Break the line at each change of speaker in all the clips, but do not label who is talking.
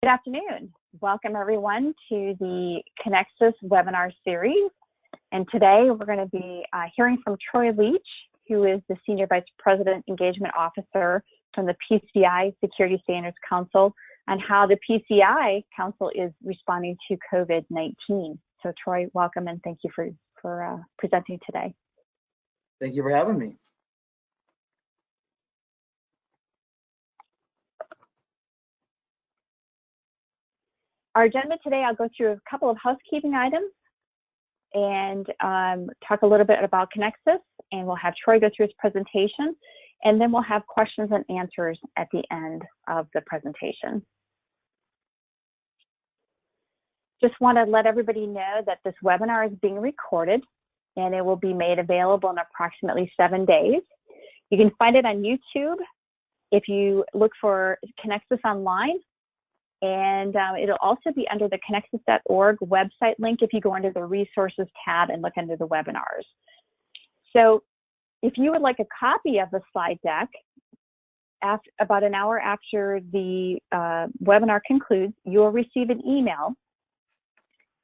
Good afternoon. Welcome everyone to the Conexxus webinar series. And today we're going to be hearing from Troy Leach, who is the Senior Vice President Engagement Officer from the PCI Security Standards Council, on how the PCI Council is responding to COVID-19. So Troy, welcome and thank you for presenting today.
Thank you for having me.
Our agenda today, I'll go through a couple of housekeeping items and talk a little bit about Conexxus, and we'll have Troy go through his presentation, and then we'll have questions and answers at the end of the presentation. Just want to let everybody know that this webinar is being recorded, and it will be made available in approximately 7 days. You can find it on YouTube if you look for Conexxus Online. And it'll also be under the Conexxus.org website link if you go under the resources tab and look under the webinars. So if you would like a copy of the slide deck, about an hour after the webinar concludes, you will receive an email,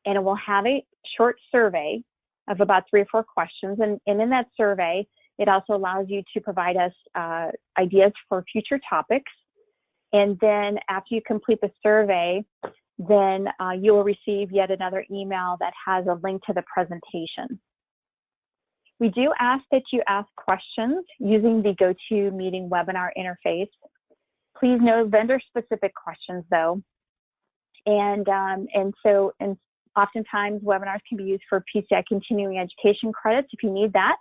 and it will have a short survey of about 3 or 4 questions. And in that survey, it also allows you to provide us ideas for future topics. And then after you complete the survey, then you will receive yet another email that has a link to the presentation. We do ask that you ask questions using the GoToMeeting webinar interface. Please no vendor-specific questions though. And oftentimes webinars can be used for PCI continuing education credits if you need that.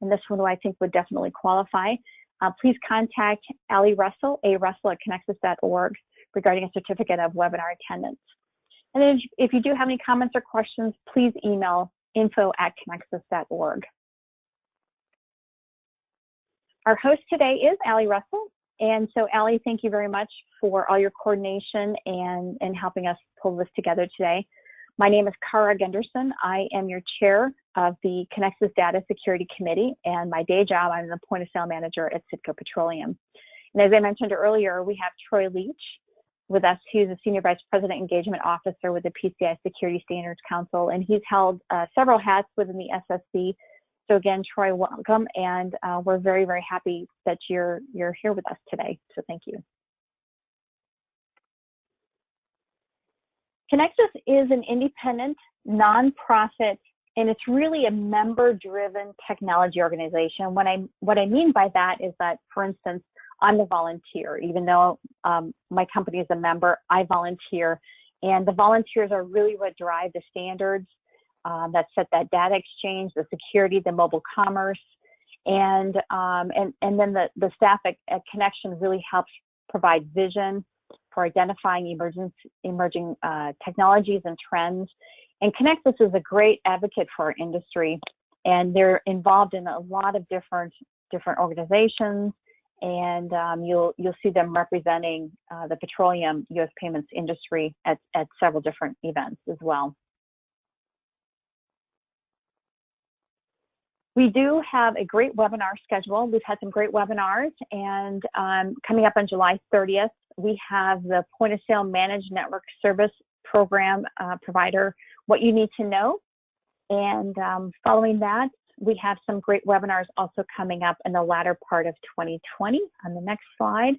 And this one I think would definitely qualify. Please contact Allie Russell, arussell@conexxus.org, regarding a certificate of webinar attendance. And then if you do have any comments or questions, please email info@conexxus.org. Our host today is Allie Russell. And so Allie, thank you very much for all your coordination and helping us pull this together today. My name is Cara Gunderson. I am your chair of the Conexxus Data Security Committee, and my day job, I'm the point of sale manager at Citgo Petroleum. And as I mentioned earlier, we have Troy Leach with us, who's a Senior Vice President Engagement Officer with the PCI Security Standards Council, and he's held several hats within the SSC. So again, Troy, welcome, and we're very, very happy that you're here with us today, so thank you. Conexxus is an independent, nonprofit, and it's really a member-driven technology organization. What I mean by that is that, for instance, I'm a volunteer. Even though my company is a member, I volunteer, and the volunteers are really what drive the standards that set that data exchange, the security, the mobile commerce, and then the staff at Connection really helps provide vision for identifying emerging technologies and trends. And Conexxus is a great advocate for our industry, and they're involved in a lot of different organizations, and you'll see them representing the petroleum U.S. payments industry at several different events as well. We do have a great webinar schedule. We've had some great webinars, and coming up on July 30th, we have the Point of Sale Managed Network Service Program provider, What You Need to Know. And following that, we have some great webinars also coming up in the latter part of 2020 on the next slide.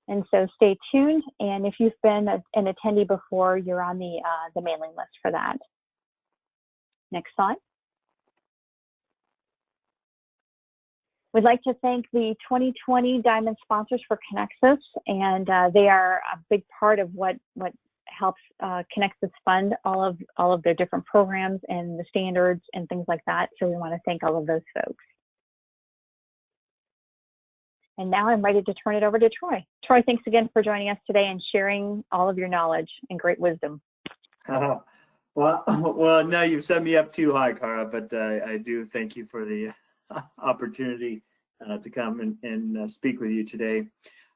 And so stay tuned. And if you've been an attendee before, you're on the mailing list for that. Next slide. We'd like to thank the 2020 Diamond sponsors for Conexxus, and they are a big part of what helps Conexxus fund all of their different programs and the standards and things like that. So we want to thank all of those folks. And now I'm ready to turn it over to Troy. Troy, thanks again for joining us today and sharing all of your knowledge and great wisdom.
Well, no, you've set me up too high, Cara, but I do thank you for the opportunity to come and speak with you today.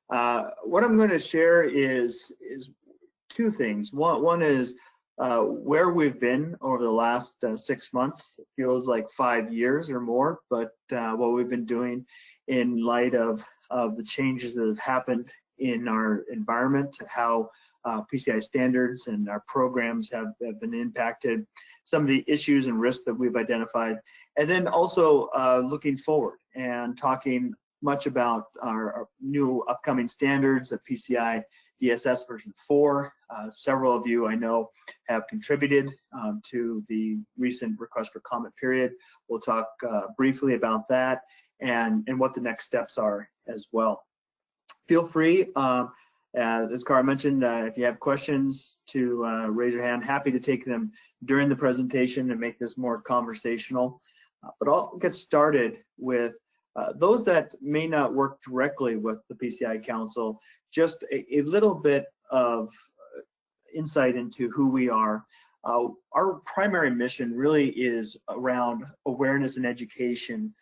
What I'm going to share is 2 things. One is where we've been over the last 6 months. It feels like 5 years or more, but what we've been doing in light of the changes that have happened in our environment, how PCI standards and our programs have been impacted, some of the issues and risks that we've identified, and then also looking forward and talking much about our new upcoming standards, the PCI DSS version 4. Several of you I know have contributed to the recent request for comment period. We'll talk briefly about that and what the next steps are as well. Feel free, as Cara mentioned, if you have questions, to raise your hand. Happy to take them during the presentation and make this more conversational. But I'll get started with those that may not work directly with the PCI Council, just a little bit of insight into who we are. Our primary mission really is around awareness and education,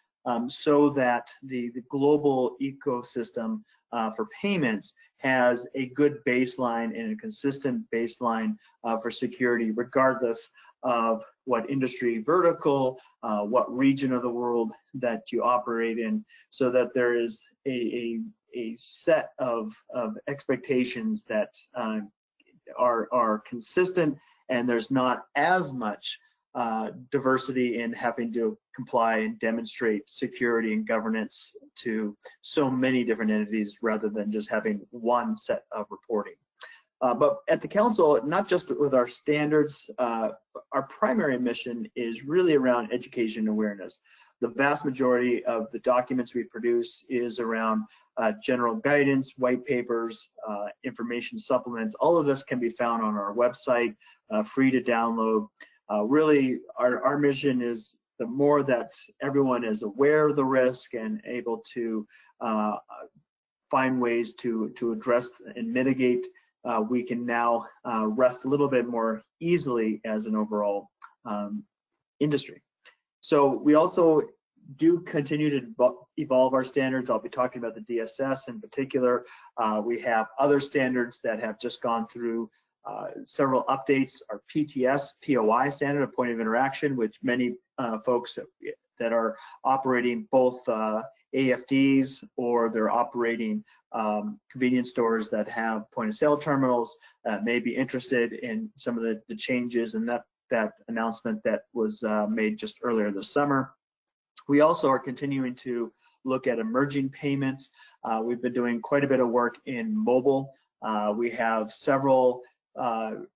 so that the global ecosystem for payments has a good baseline and a consistent baseline for security, regardless of what industry vertical, what region of the world that you operate in, so that there is a set of expectations that are consistent, and there's not as much diversity in having to comply and demonstrate security and governance to so many different entities, rather than just having one set of reporting. But at the council, not just with our standards, our primary mission is really around education and awareness. The vast majority of the documents we produce is around general guidance, white papers, information supplements. All of this can be found on our website, free to download. Really, our mission is the more that everyone is aware of the risk and able to find ways to address and mitigate, we can now rest a little bit more easily as an overall industry. So we also do continue to evolve our standards. I'll be talking about the DSS in particular. We have other standards that have just gone through several updates. Our PTS, POI standard, a point of interaction, which many folks that are operating both AFDs or they're operating convenience stores that have point of sale terminals may be interested in some of the changes and that announcement that was made just earlier this summer. We also are continuing to look at emerging payments. We've been doing quite a bit of work in mobile. We have several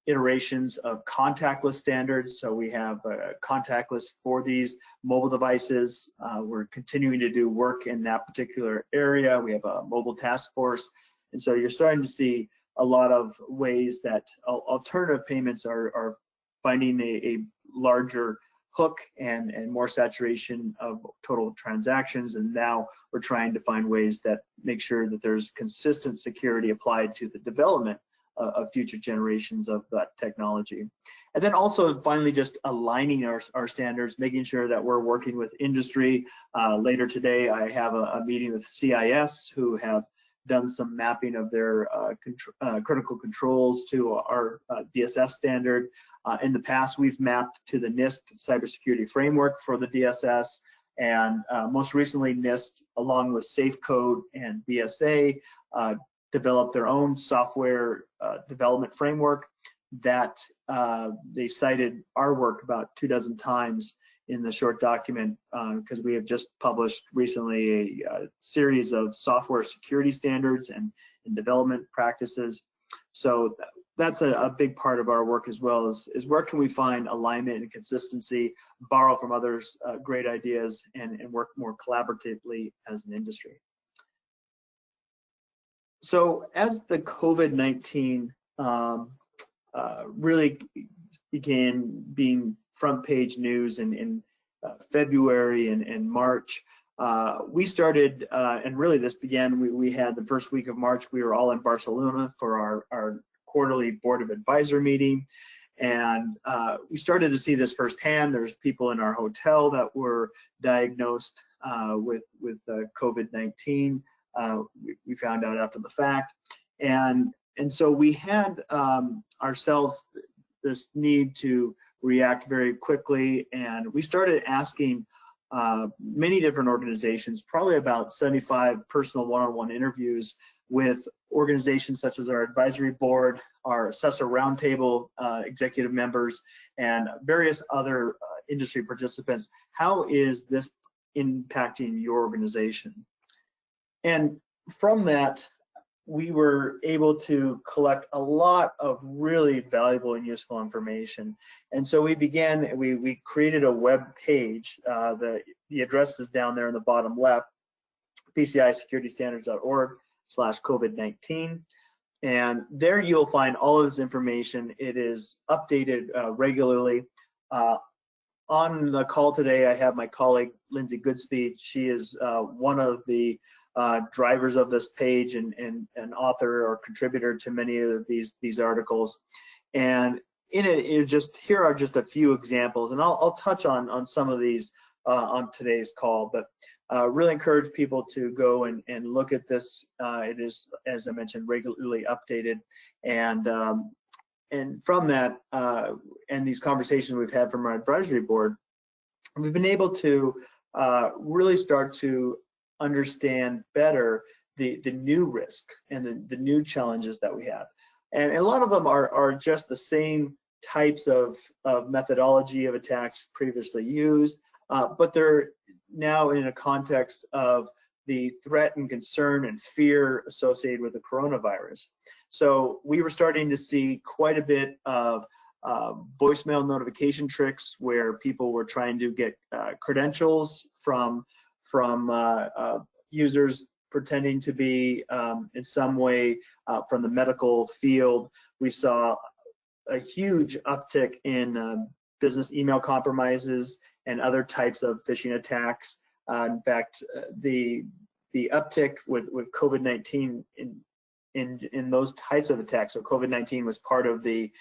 iterations of contactless standards. So we have contactless for these mobile devices. We're continuing to do work in that particular area. We have a mobile task force. And so you're starting to see a lot of ways that alternative payments are finding a larger hook and more saturation of total transactions. And now we're trying to find ways that make sure that there's consistent security applied to the development of future generations of that technology. And then also finally just aligning our standards, making sure that we're working with industry. Later today, I have a meeting with CIS, who have done some mapping of their critical controls to our DSS standard. In the past, we've mapped to the NIST cybersecurity framework for the DSS, and most recently NIST, along with SafeCode and BSA, developed their own software development framework that they cited our work about 24 times in the short document, because we have just published recently a series of software security standards and development practices. So that's a big part of our work as well, is where can we find alignment and consistency, borrow from others' great ideas, and work more collaboratively as an industry. So as the COVID-19 really began being front page news in February and March, we started, and really this began, we had the first week of March, we were all in Barcelona for our quarterly Board of Advisor meeting. And we started to see this firsthand. There's people in our hotel that were diagnosed with COVID-19. We found out after the fact. And so we had ourselves this need to react very quickly, and we started asking many different organizations, probably about 75 personal one-on-one interviews with organizations such as our advisory board, our assessor roundtable executive members, and various other industry participants. How is this impacting your organization? And from that, we were able to collect a lot of really valuable and useful information. And so we created a web page. The address is down there in the bottom left, PCISecurityStandards.org/COVID-19. And there you'll find all of this information. It is updated regularly. On the call today, I have my colleague, Lindsay Goodspeed. She is one of the drivers of this page and an author or contributor to many of these articles. And in it, here are just a few examples, and I'll touch on some of these on today's call, but really encourage people to go and look at this. It is, as I mentioned, regularly updated, and from that and these conversations we've had from our advisory board, we've been able to really start to understand better the new risk and the new challenges that we have. And a lot of them are just the same types of methodology of attacks previously used, but they're now in a context of the threat and concern and fear associated with the coronavirus. So we were starting to see quite a bit of voicemail notification tricks where people were trying to get credentials from users pretending to be in some way from the medical field. We saw a huge uptick in business email compromises and other types of phishing attacks. In fact, the uptick with COVID-19 in those types of attacks. So COVID-19 was part of the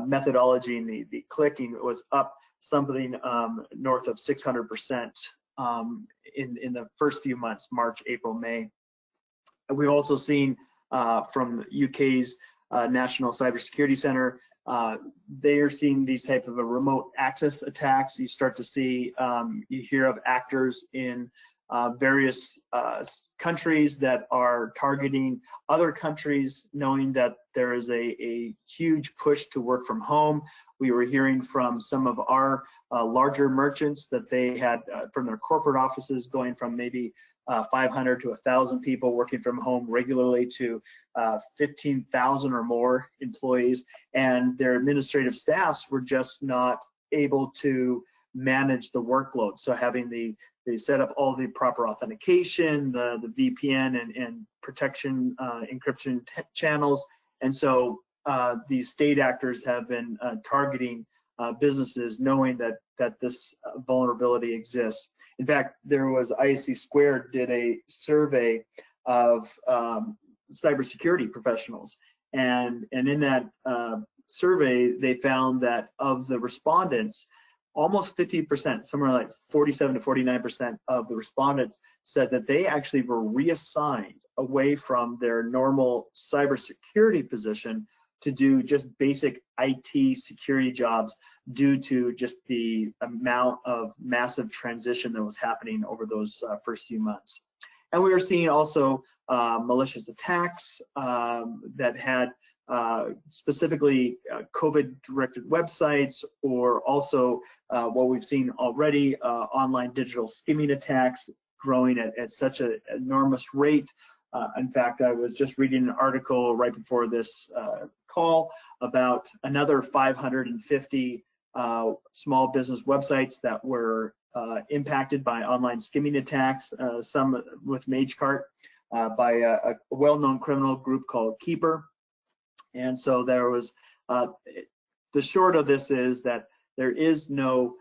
methodology, and the clicking was up something north of 600% in the first few months, March, April, May. And we've also seen from UK's National Cybersecurity Center, they are seeing these type of remote access attacks. You start to see, you hear of actors in various countries that are targeting other countries, knowing that there is a huge push to work from home. We were hearing from some of our larger merchants that they had from their corporate offices going from maybe 500 to 1,000 people working from home regularly to 15,000 or more employees, and their administrative staffs were just not able to manage the workload. So having they set up all the proper authentication, the VPN and protection encryption channels, and so these state actors have been targeting businesses, knowing that this vulnerability exists. In fact, there was ISC Squared did a survey of cybersecurity professionals, and in that survey, they found that of the respondents, almost 50%, somewhere like 47 to 49% of the respondents said that they actually were reassigned away from their normal cybersecurity position to do just basic IT security jobs due to just the amount of massive transition that was happening over those first few months. And we were seeing also malicious attacks that had specifically COVID-directed websites, or also what we've seen already, online digital skimming attacks growing at such an enormous rate. In fact, I was just reading an article right before this call about another 550 small business websites that were impacted by online skimming attacks, some with MageCart by a well-known criminal group called Keeper. And so there was, the short of this is that there is no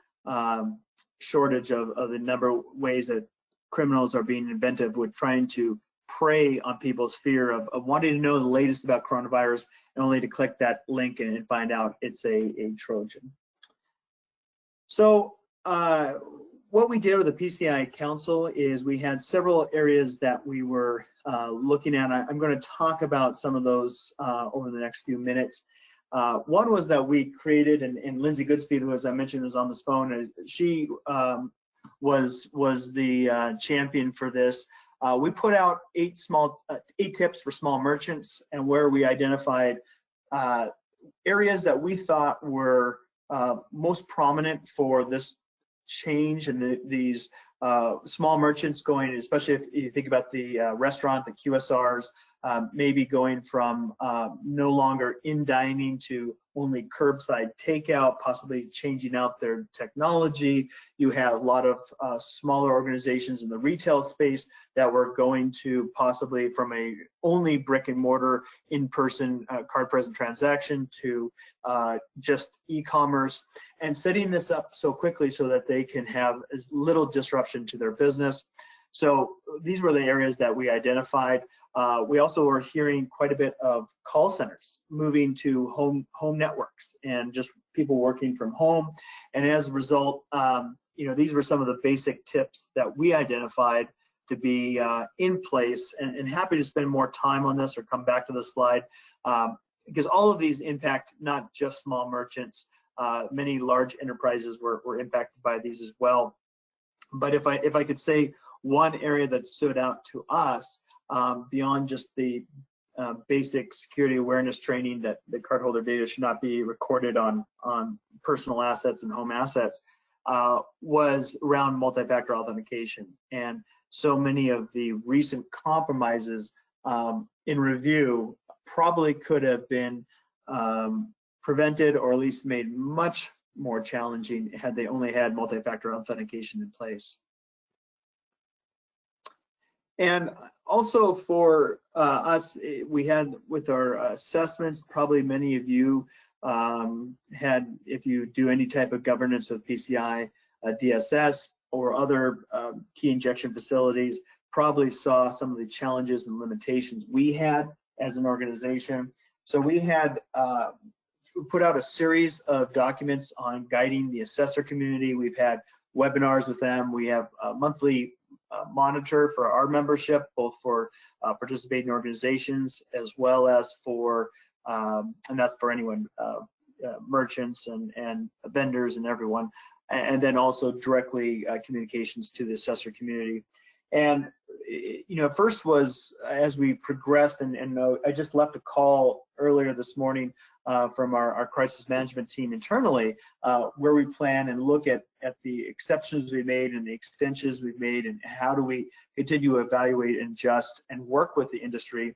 shortage of the number of ways that criminals are being inventive with trying to prey on people's fear of wanting to know the latest about coronavirus, and only to click that link and find out it's a Trojan. So what we did with the PCI Council is we had several areas that we were looking at. I'm going to talk about some of those over the next few minutes. One was that we created, and Lindsay Goodspeed, who, as I mentioned, was on this phone, and she was the champion for this. We put out 8 tips for small merchants, and where we identified areas that we thought were most prominent for this change and these small merchants going, especially if you think about the restaurant, the QSRs, maybe going from no longer in dining to only curbside takeout, possibly changing out their technology. You have a lot of smaller organizations in the retail space that were going to possibly from a only brick and mortar in-person card present transaction to just e-commerce, and setting this up so quickly so that they can have as little disruption to their business. So these were the areas that we identified. We also were hearing quite a bit of call centers moving to home networks and just people working from home. And as a result, these were some of the basic tips that we identified to be in place, and happy to spend more time on this or come back to this slide, because all of these impact not just small merchants. Many large enterprises were impacted by these as well. But if I could say one area that stood out to us, beyond just the basic security awareness training that the cardholder data should not be recorded on personal assets and home assets, was around multi-factor authentication. And so many of the recent compromises in review probably could have been prevented, or at least made much more challenging had they only had multi-factor authentication in place. And also for us, we had with our assessments, probably many of you had, if you do any type of governance with PCI DSS or other key injection facilities, probably saw some of the challenges and limitations we had as an organization. So we had put out a series of documents on guiding the assessor community. We've had webinars with them. We have a monthly monitor for our membership, both for participating organizations as well as for, and that's for anyone, merchants and vendors and everyone, and then also directly communications to the assessor community. And first was as we progressed, and I just left a call earlier this morning from our crisis management team internally, where we plan and look at the exceptions we made and the extensions we've made, and how do we continue to evaluate and adjust and work with the industry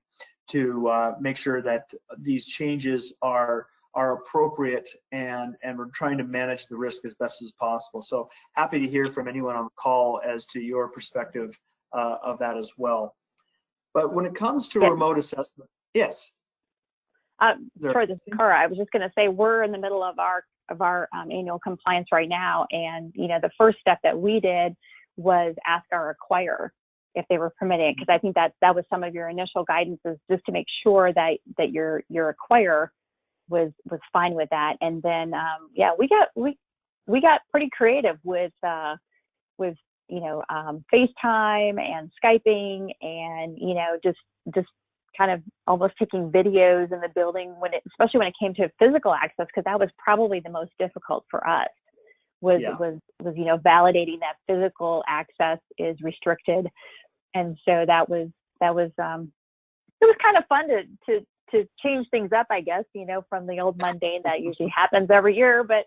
to make sure that these changes are appropriate, and we're trying to manage the risk as best as possible. So happy to hear from anyone on the call as to your perspective of that as well. But when it comes to remote assessment, yes.
For this, Cara, I was just going to say we're in the middle of our annual compliance right now, and the first step that we did was ask our acquirer if they were permitting, because I think that was some of your initial guidance, is just to make sure that your acquirer was fine with that. And then we got pretty creative with FaceTime and Skyping, and just kind of almost taking videos in the building especially when it came to physical access, because that was probably the most difficult for us, was validating that physical access is restricted. And so it was kind of fun to change things up, I guess, from the old mundane that usually happens every year. But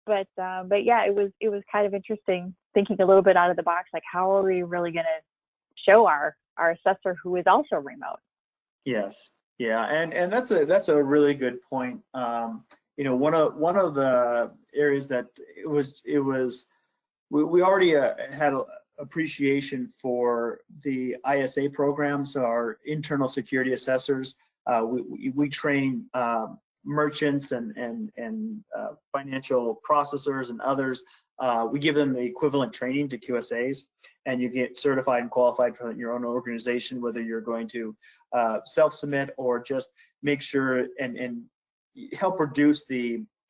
yeah, it was kind of interesting thinking a little bit out of the box, like how are we really going to show our assessor who is also remote?
Yes, yeah, and that's a really good point. One of the areas that we already had appreciation for the ISA program, so our internal security assessors. We train merchants and financial processors and others. We give them the equivalent training to QSAs, and you get certified and qualified from your own organization, whether you're going to self-submit or just make sure and help reduce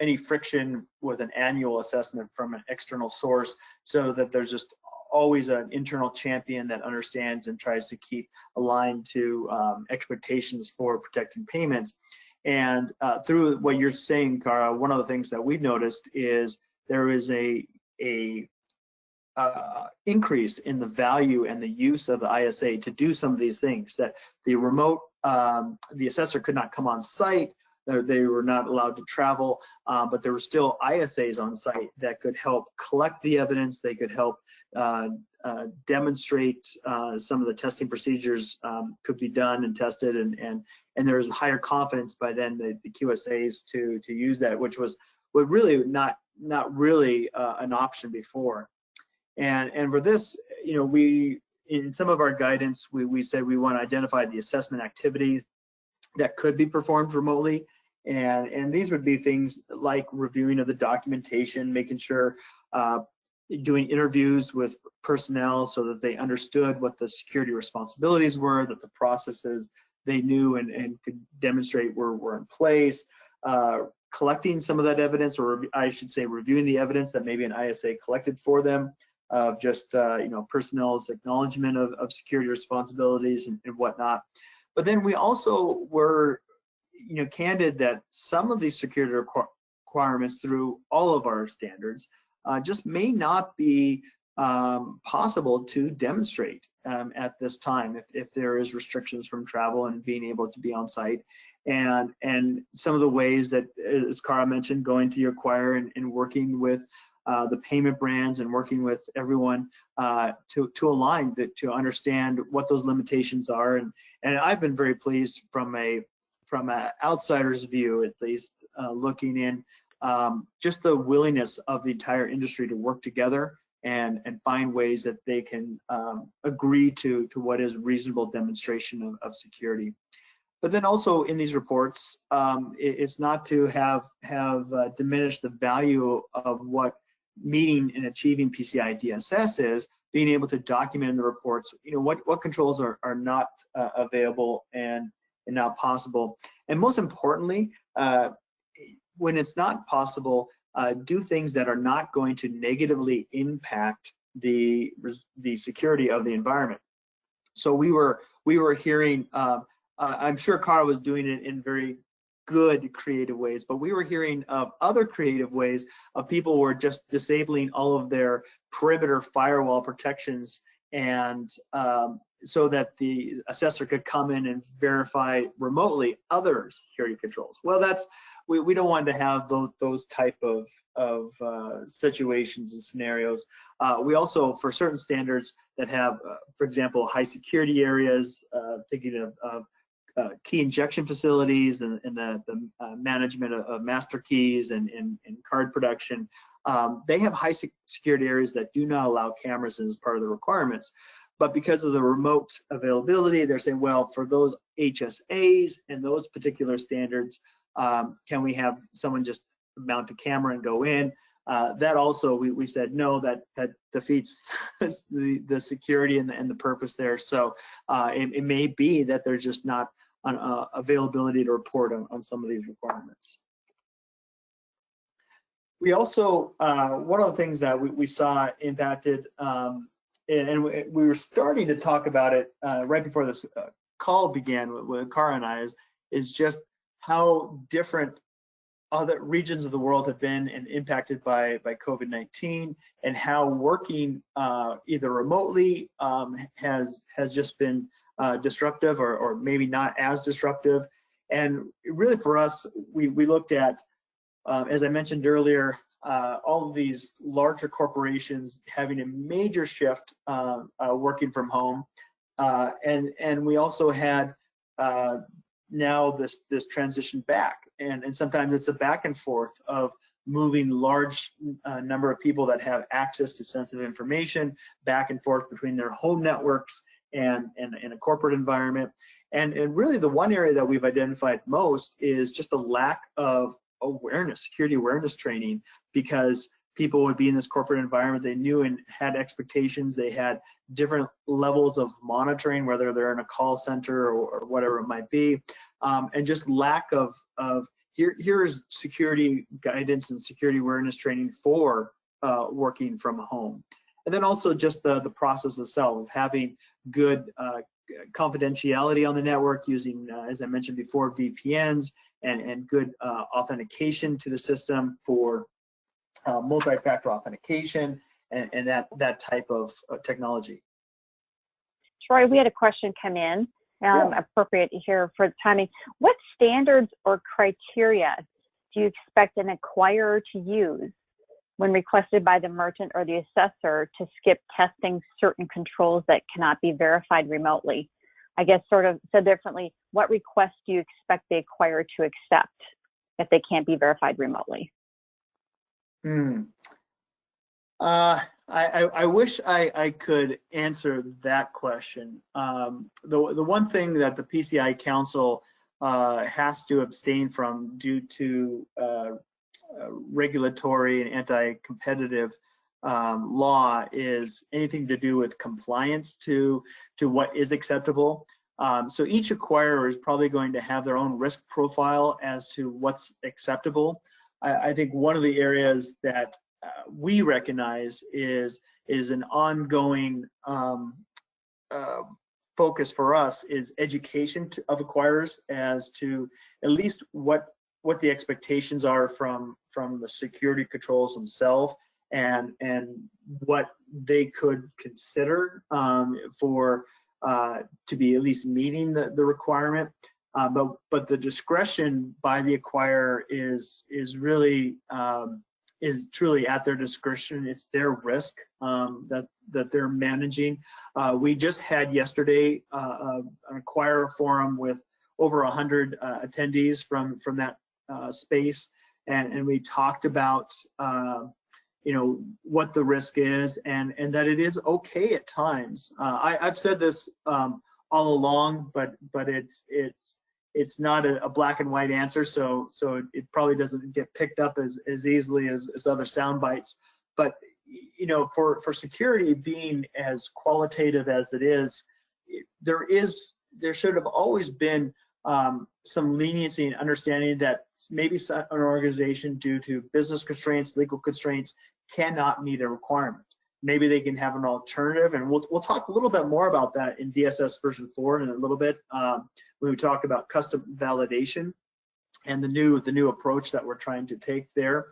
any friction with an annual assessment from an external source, so that there's just always an internal champion that understands and tries to keep aligned to expectations for protecting payments. And through what you're saying, Cara, one of the things that we've noticed is there is a increase in the value and the use of the ISA to do some of these things that the remote, the assessor could not come on site, they were not allowed to travel, but there were still ISAs on site that could help collect the evidence, they could help demonstrate some of the testing procedures could be done and tested, and there was higher confidence by then the QSAs to use that, which was really not really an option before. And for this, you know, we in some of our guidance we said we want to identify the assessment activities that could be performed remotely, and these would be things like reviewing of the documentation, making sure doing interviews with personnel so that they understood what the security responsibilities were, that the processes they knew and could demonstrate were in place, collecting some of that evidence, or I should say reviewing the evidence that maybe an ISA collected for them, of just you know, personnel's acknowledgement of security responsibilities and whatnot. But then we also were, you know, candid that some of these security requirements through all of our standards just may not be possible to demonstrate at this time if there is restrictions from travel and being able to be on site. And some of the ways that, as Cara mentioned, going to your acquire and working with the payment brands and working with everyone to align that, to understand what those limitations are. And I've been very pleased from a outsider's view, at least, looking in just the willingness of the entire industry to work together and find ways that they can agree to what is reasonable demonstration of security. But then also in these reports, it's not to have diminished the value of what meeting and achieving PCI DSS is, being able to document in the reports, you know, what controls are not available and not possible. And most importantly, when it's not possible, do things that are not going to negatively impact the security of the environment. So we were hearing, I'm sure Cara was doing it in very good creative ways, but we were hearing of other creative ways of people were just disabling all of their perimeter firewall protections, and so that the assessor could come in and verify remotely other security controls. Well, that's we don't want to have those type of situations and scenarios. We also, for certain standards that have, for example, high security areas, thinking of key injection facilities and the management of master keys and card production, they have high security areas that do not allow cameras as part of the requirements. But because of the remote availability, they're saying, well, for those HSAs and those particular standards, can we have someone just mount a camera and go in? That also, we said, no, that defeats the security and the purpose there. So it may be that there's just not an availability to report on some of these requirements. We also, one of the things that we saw impacted, and we were starting to talk about it right before this call began with Cara and I, is just how different other regions of the world have been and impacted by COVID-19, and how working either remotely has just been disruptive or maybe not as disruptive. And really for us, we looked at, as I mentioned earlier, all of these larger corporations having a major shift working from home, and we also had now this transition back, and sometimes it's a back and forth of moving large number of people that have access to sensitive information back and forth between their home networks and a corporate environment. And really the one area that we've identified most is just a lack of awareness, security awareness training, because people would be in this corporate environment, they knew and had expectations, they had different levels of monitoring, whether they're in a call center or whatever it might be, and just lack of here's security guidance and security awareness training for working from home. And then also just the process itself of having good confidentiality on the network using, as I mentioned before, VPNs and good authentication to the system for multi-factor authentication and that type of technology.
Troy, we had a question come in, appropriate here for the timing. What standards or criteria do you expect an acquirer to use when requested by the merchant or the assessor to skip testing certain controls that cannot be verified remotely? I guess sort of said differently, what requests do you expect the acquirer to accept if they can't be verified remotely?
I wish I could answer that question. The one thing that the PCI Council has to abstain from due to regulatory and anti-competitive law is anything to do with compliance to what is acceptable. So each acquirer is probably going to have their own risk profile as to what's acceptable. I think one of the areas that we recognize is an ongoing focus for us is education of acquirers as to at least what the expectations are from the security controls themselves and what they could consider for to be at least meeting the requirement. But the discretion by the acquirer is really is truly at their discretion. It's their risk that they're managing. We just had yesterday an acquirer forum with over 100 attendees from that space, and we talked about what the risk is and that it is okay at times. I've said this all along, but it's not a black and white answer, so it probably doesn't get picked up as easily as other sound bites. But for security being as qualitative as it is, there should have always been some leniency and understanding that maybe an organization, due to business constraints, legal constraints, cannot meet a requirement. Maybe they can have an alternative, and we'll talk a little bit more about that in DSS version 4 in a little bit when we talk about custom validation and the new approach that we're trying to take there.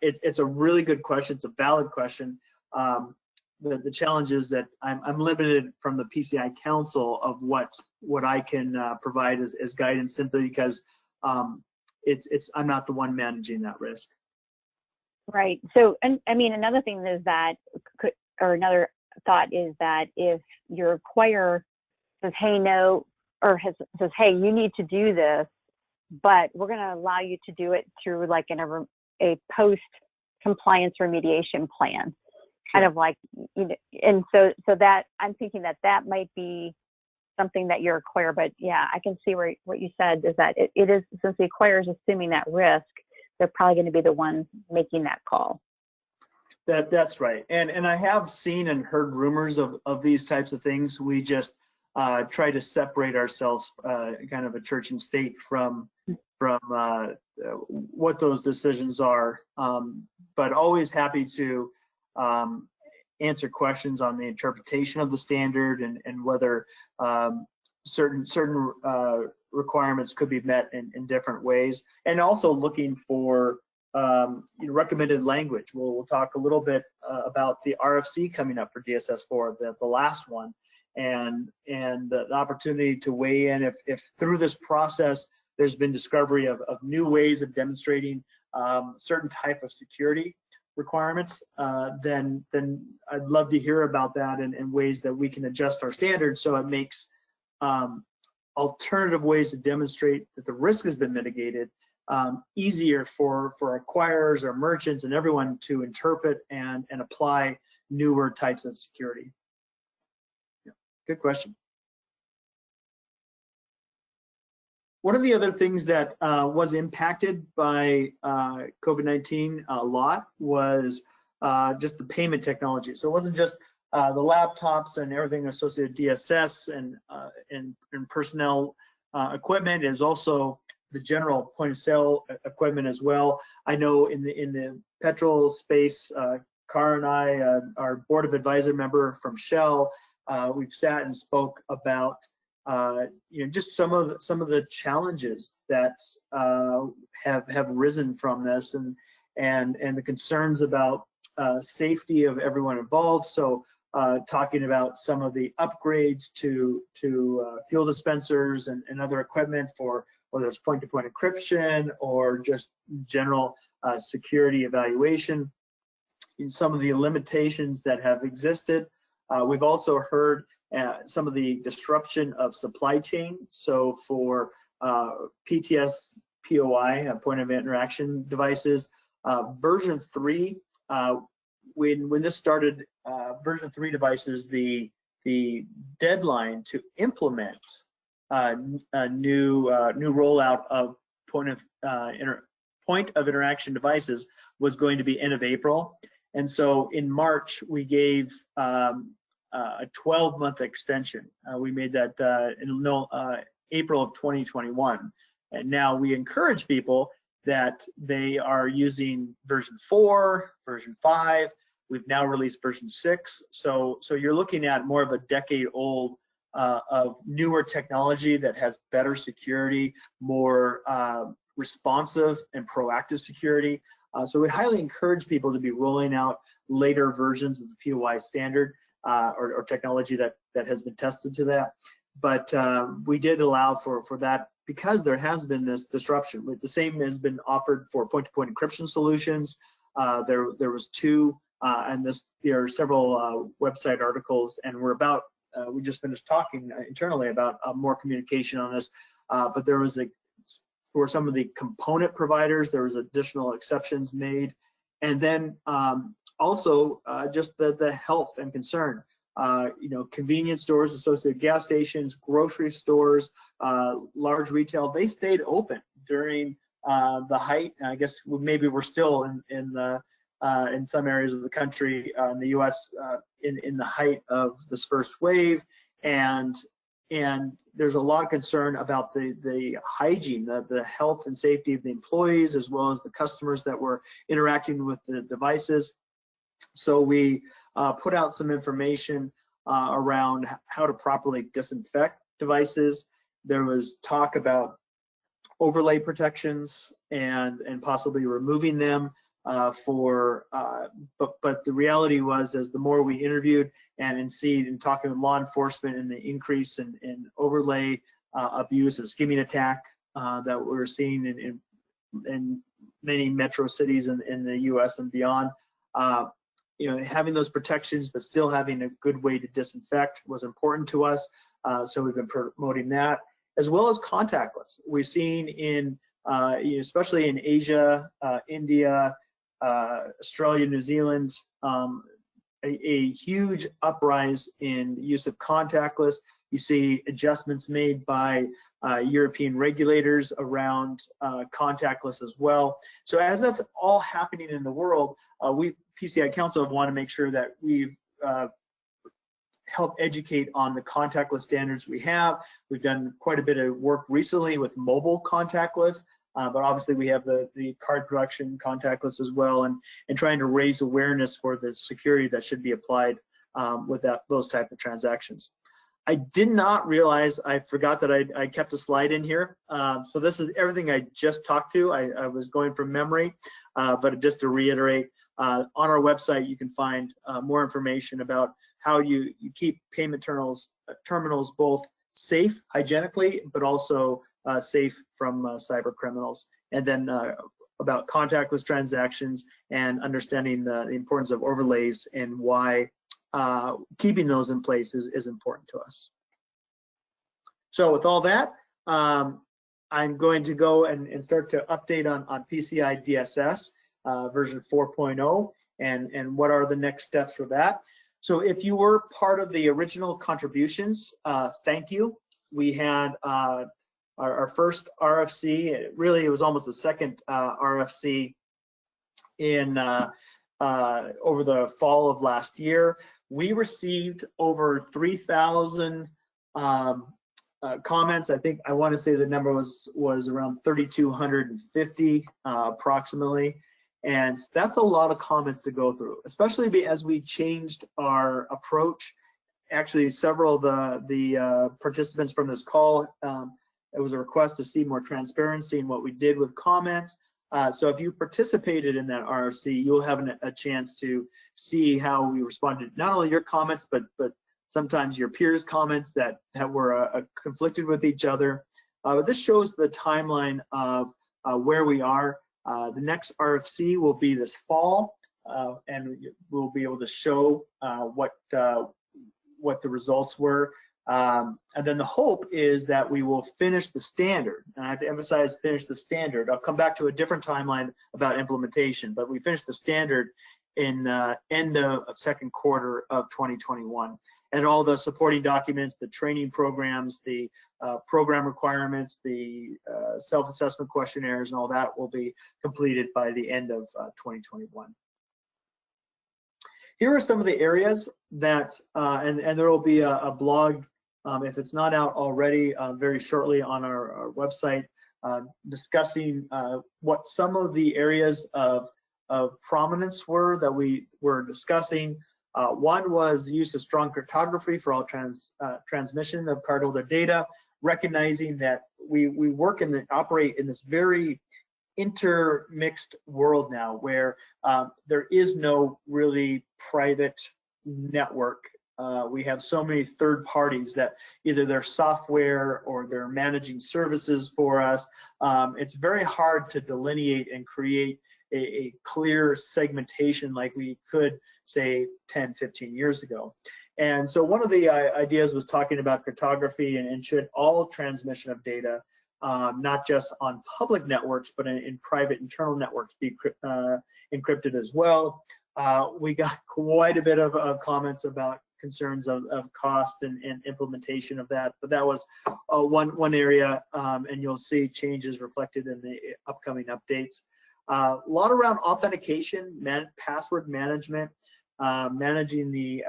It's a really good question. It's a valid question. The challenge is that I'm limited from the PCI Council of what I can provide as guidance, simply because I'm not the one managing that risk.
Right. So, and I mean, another thing is that, or another thought is that if your acquirer says, hey, no, or says, hey, you need to do this, but we're going to allow you to do it through like a post-compliance remediation plan, kind of like, and so that I'm thinking that might be something that you're acquirer, but yeah, I can see what you said is that it is, since the acquirer is assuming that risk, they're probably going to be the ones making that call.
That's right. And I have seen and heard rumors of these types of things. We just try to separate ourselves, kind of a church and state from what those decisions are. But always happy to answer questions on the interpretation of the standard and whether certain requirements could be met in different ways, and also looking for recommended language. We'll talk a little bit about the RFC coming up for DSS4, the last one, and the opportunity to weigh in if through this process there's been discovery of new ways of demonstrating certain type of security requirements, then I'd love to hear about that and ways that we can adjust our standards so it makes alternative ways to demonstrate that the risk has been mitigated easier for acquirers or merchants and everyone to interpret and apply newer types of security. Yeah, good question. One of the other things that was impacted by COVID-19 a lot was just the payment technology. So it wasn't just the laptops and everything associated with DSS and personnel equipment. Is also the general point of sale equipment as well. I know in the petrol space, Cara and I, our board of advisor member from Shell, we've sat and spoke about just some of the challenges that have risen from this, and the concerns about safety of everyone involved. So talking about some of the upgrades to fuel dispensers and other equipment for whether it's point-to-point encryption or just general security evaluation, in some of the limitations that have existed. We've also heard some of the disruption of supply chain. So for PTS POI, point of interaction devices, version 3, when this started, version 3 devices, the deadline to implement a new rollout of point of interaction devices was going to be end of April. And so in March, we gave a 12-month extension. We made that in April of 2021. And now we encourage people that they are using version 4, version 5. We've now released version 6. So you're looking at more of a decade old of newer technology that has better security, more responsive and proactive security. So we highly encourage people to be rolling out later versions of the POI standard or technology that has been tested to that. But we did allow for that because there has been this disruption. The same has been offered for point-to-point encryption solutions. There was 2, and there are several website articles, and we just finished talking internally about more communication on this. But there was for some of the component providers, there was additional exceptions made, and then also just the health and concern. Convenience stores, associated gas stations, grocery stores, large retail, they stayed open during the height. I guess maybe we're still in some areas of the country, in the U.S., in the height of this first wave, and there's a lot of concern about the hygiene, the health and safety of the employees, as well as the customers that were interacting with the devices. So we put out some information around how to properly disinfect devices. There was talk about overlay protections and possibly removing them but the reality was, as the more we interviewed and talking with law enforcement, and the increase in overlay abuse and skimming attack that we're seeing in many metro cities in the U.S. and beyond, having those protections but still having a good way to disinfect was important to us. So we've been promoting that, as well as contactless. We've seen especially in Asia, India, Australia, New Zealand, a huge uprise in the use of contactless. You see adjustments made by European regulators around contactless as well. So as that's all happening in the world, we PCI Council want to make sure that we've help educate on the contactless standards we have. We've done quite a bit of work recently with mobile contactless, but obviously we have the card production contactless as well, and trying to raise awareness for the security that should be applied with those type of transactions. I did not realize, I forgot that I kept a slide in here. So this is everything I just talked to. I was going from memory, but just to reiterate, on our website you can find more information about how you keep payment terminals both safe hygienically, but also safe from cyber criminals, and then about contactless transactions and understanding the importance of overlays and why keeping those in place is important to us. So with all that, I'm going to go and start to update on PCI DSS version 4.0 and what are the next steps for that. So if you were part of the original contributions, thank you. We had our first RFC. It was almost the second RFC in over the fall of last year. We received over 3,000 comments. I want to say the number was around 3,250 approximately, and that's a lot of comments to go through, especially as we changed our approach actually several of the participants from this call, it was a request to see more transparency in what we did with comments. So if you participated in that RFC, you'll have a chance to see how we responded, not only your comments, but sometimes your peers' comments that were conflicted with each other. But this shows the timeline of where we are. The next RFC will be this fall, and we'll be able to show what the results were. And then the hope is that we will finish the standard. And I have to emphasize finish the standard. I'll come back to a different timeline about implementation, but we finished the standard in end of second quarter of 2021. And all the supporting documents, the training programs, the program requirements, the self-assessment questionnaires, and all that will be completed by the end of 2021. Here are some of the areas that, and there will be a blog, if it's not out already, very shortly on our website, discussing what some of the areas of prominence were that we were discussing. One was use of strong cryptography for all transmission of cardholder data, recognizing that we work operate in this very intermixed world now, where there is no really private network. We have so many third parties that either they're software or they're managing services for us. It's very hard to delineate and create a clear segmentation like we could say 10, 15 years ago. And so one of the ideas was talking about cryptography and should all transmission of data, not just on public networks, but in private internal networks be encrypted as well. We got quite a bit of comments about concerns of cost and implementation of that, but that was one area, and you'll see changes reflected in the upcoming updates. A lot around authentication, password management, managing the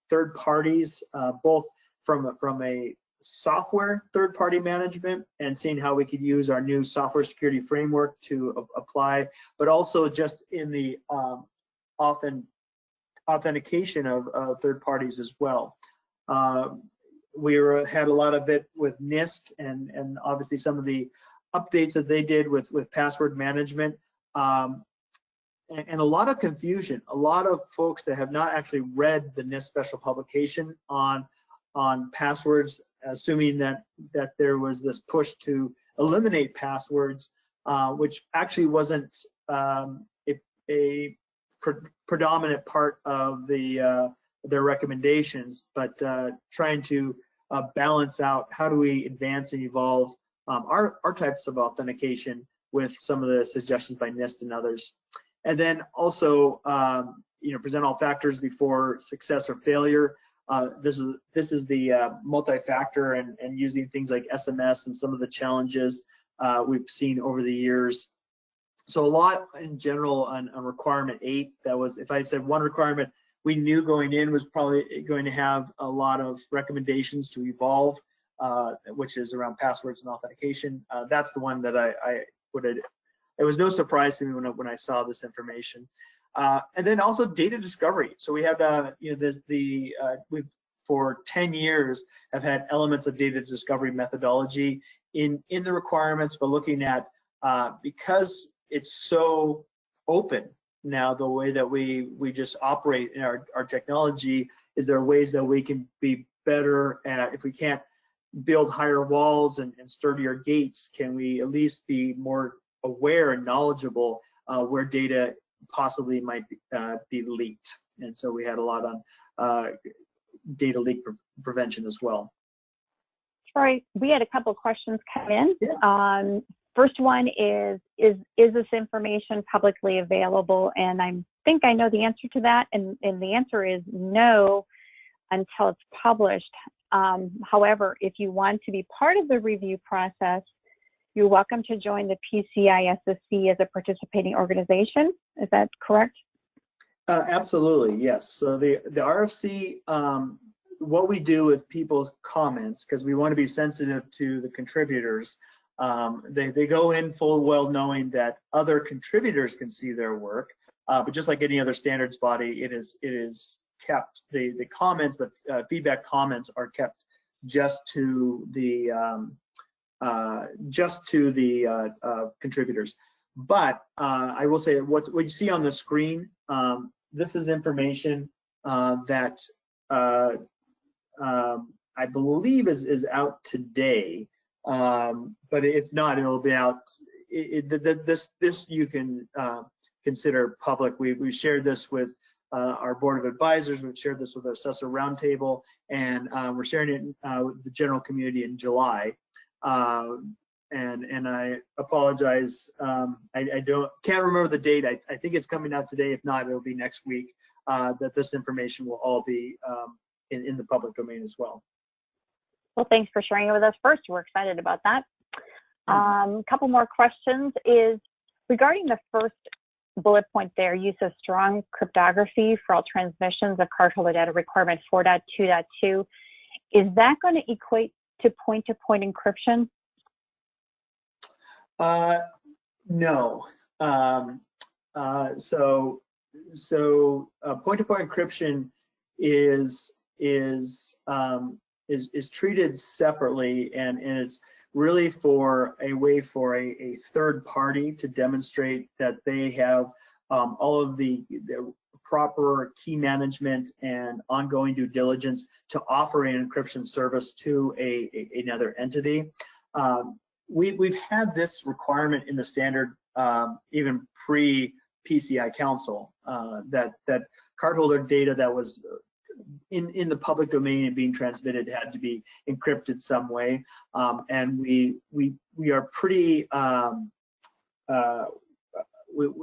third parties, both from a software third-party management and seeing how we could use our new software security framework to apply, but also just in the authentication of third parties as well. We had a lot of it with NIST and obviously some of the updates that they did with password management, and a lot of confusion. A lot of folks that have not actually read the NIST special publication on passwords, assuming that there was this push to eliminate passwords, which actually wasn't a predominant part of their recommendations, but trying to balance out how do we advance and evolve our types of authentication with some of the suggestions by NIST and others. And then also, present all factors before success or failure. This is the multi-factor and using things like SMS and some of the challenges we've seen over the years. So a lot in general on requirement 8. That was, if I said one requirement we knew going in was probably going to have a lot of recommendations to evolve, which is around passwords and authentication. That's the one that it was no surprise to me when I saw this information. And then also data discovery. So we have, we've for 10 years have had elements of data discovery methodology in the requirements, but looking at, because it's so open now, the way that we just operate in our technology, is there ways that we can be better at, if we can't build higher walls and sturdier gates, can we at least be more aware and knowledgeable where data possibly might be leaked? And so we had a lot on data leak prevention as well.
Troy, we had a couple of questions come in.
Yeah.
First one is this information publicly available? And I think I know the answer to that, and the answer is no until it's published. However, if you want to be part of the review process, you're welcome to join the PCI DSS as a participating organization. Is that correct?
Absolutely, yes. So the RFC, what we do with people's comments, because we want to be sensitive to the contributors, they go in full well knowing that other contributors can see their work, but just like any other standards body, it is kept, the comments, the feedback comments are kept just to the contributors. But I will say what you see on the screen, this is information that I believe is out today. But if not, it'll be out. This you can consider public. We shared this with our board of advisors. We've shared this with our assessor roundtable, and we're sharing it with the general community in July. And I apologize. I can't remember the date. I think it's coming out today. If not, it'll be next week. That this information will all be in the public domain as well.
Well, thanks for sharing it with us first. We're excited about that. A couple more questions is regarding the first bullet point there, use of strong cryptography for all transmissions of cardholder data requirement 4.2.2. Is that going to equate to point-to-point encryption?
No. So point-to-point encryption is treated separately, and it's really for a way for a third party to demonstrate that they have all of the proper key management and ongoing due diligence to offer an encryption service to another entity. We've had this requirement in the standard even pre-PCI Council, that cardholder data that was in the public domain and being transmitted had to be encrypted some way, and we are pretty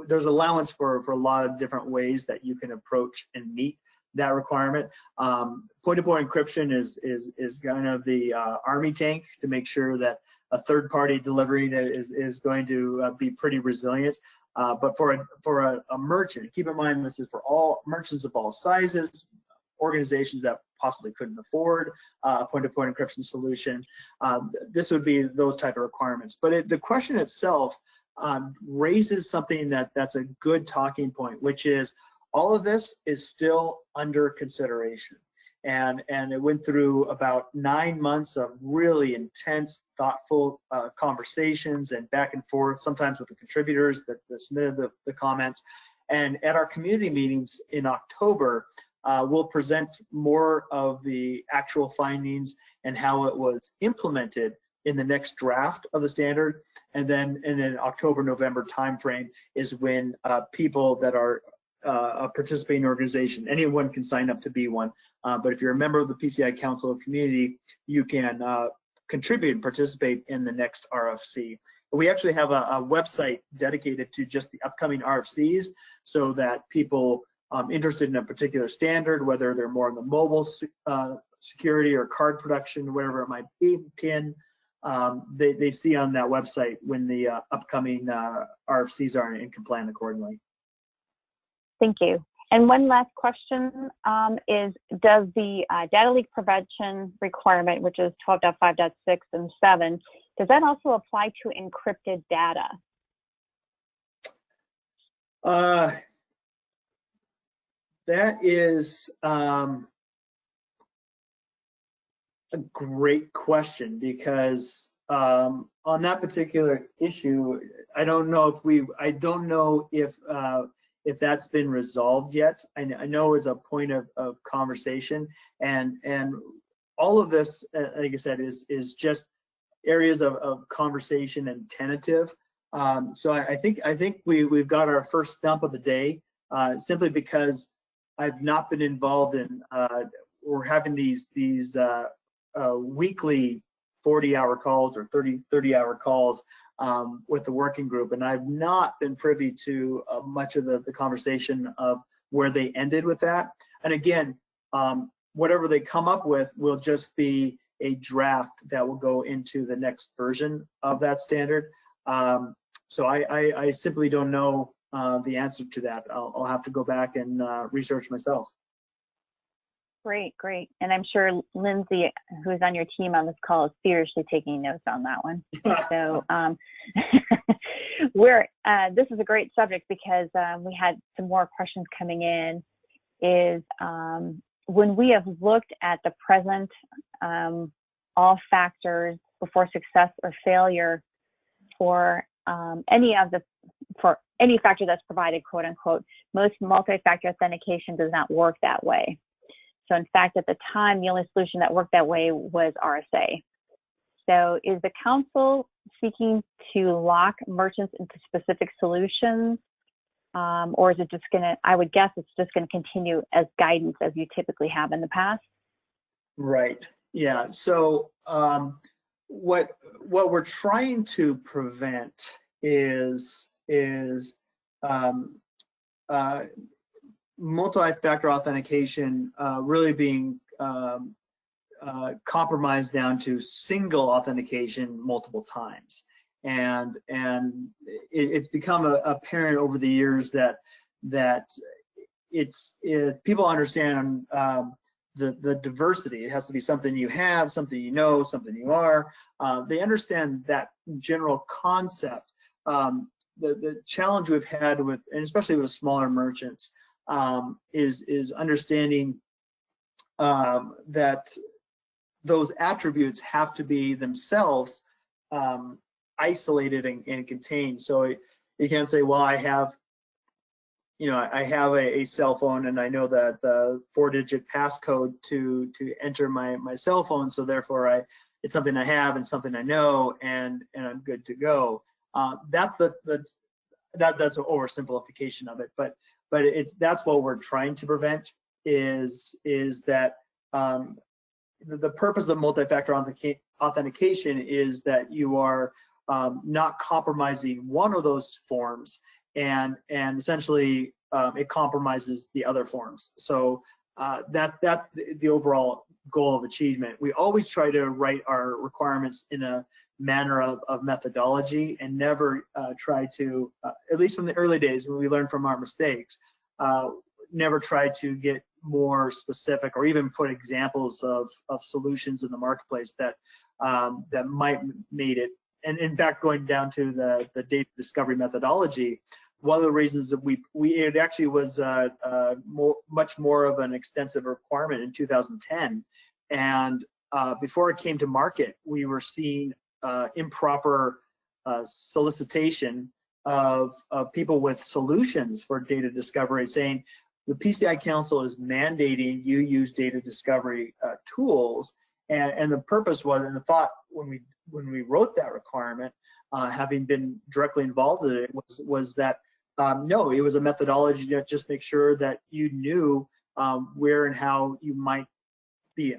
there's allowance for a lot of different ways that you can approach and meet that requirement. Point-to-point encryption is kind of the army tank to make sure that a third party delivering it is going to be pretty resilient. But for a merchant, keep in mind this is for all merchants of all sizes, organizations that possibly couldn't afford a point-to-point encryption solution. This would be those type of requirements. But the question itself raises something that's a good talking point, which is all of this is still under consideration. And it went through about 9 months of really intense, thoughtful conversations and back and forth, sometimes with the contributors that submitted the comments. And at our community meetings in October, we'll present more of the actual findings and how it was implemented in the next draft of the standard. And then in an October-November timeframe is when people that are a participating organization, anyone can sign up to be one. But if you're a member of the PCI Council community, you can contribute and participate in the next RFC. We actually have a website dedicated to just the upcoming RFCs so that people interested in a particular standard, whether they're more in the mobile security or card production, whatever it might be, PIN, they see on that website when the upcoming RFCs are and can plan accordingly.
Thank you. And one last question is, does the data leak prevention requirement, which is 12.5.6 and 7, does that also apply to encrypted data?
That is a great question, because on that particular issue, I don't know if that's been resolved yet. I know is a point of conversation, and all of this, like I said, is just areas of conversation and tentative. So I think we've got our first stump of the day, simply because I've not been involved in. We're having these weekly 40-hour calls or 30-hour calls with the working group, and I've not been privy to much of the conversation of where they ended with that. And again, whatever they come up with will just be a draft that will go into the next version of that standard. So I simply don't know the answer to that. I'll have to go back and research myself.
Great, great. And I'm sure Lindsay, who's on your team on this call, is seriously taking notes on that one. So this is a great subject, because we had some more questions coming in. is when we have looked at the present all factors before success or failure for any factor that's provided, quote unquote, most multi-factor authentication does not work that way. So in fact, at the time, the only solution that worked that way was RSA. So is the council seeking to lock merchants into specific solutions? Or is it just gonna, I would guess it's just gonna continue as guidance as you typically have in the past?
Right, yeah, so what we're trying to prevent is multi-factor authentication really being compromised down to single authentication multiple times, and it's become apparent over the years that people understand the diversity. It has to be something you have, something you know, something you are. They understand that general concept. The challenge we've had with, and especially with smaller merchants, is understanding that those attributes have to be themselves isolated and contained. So you can't say, well, I have a cell phone and I know that the 4-digit passcode to enter my cell phone, so therefore it's something I have and something I know, and I'm good to go. That's an oversimplification of it, but that's what we're trying to prevent, is that the purpose of multi-factor authentication is that you are not compromising one of those forms, and essentially it compromises the other forms. So that's the overall goal of achievement. We always try to write our requirements in a manner of methodology, and never try to, at least from the early days when we learned from our mistakes, never try to get more specific or even put examples of solutions in the marketplace that might made it. And in fact, going down to the data discovery methodology, one of the reasons that it actually was much more of an extensive requirement in 2010, and before it came to market, we were seeing improper solicitation of people with solutions for data discovery, saying the PCI Council is mandating you use data discovery tools, and the purpose was, and the thought when we wrote that requirement, having been directly involved in it, was that no, it was a methodology to just make sure that you knew where and how you might be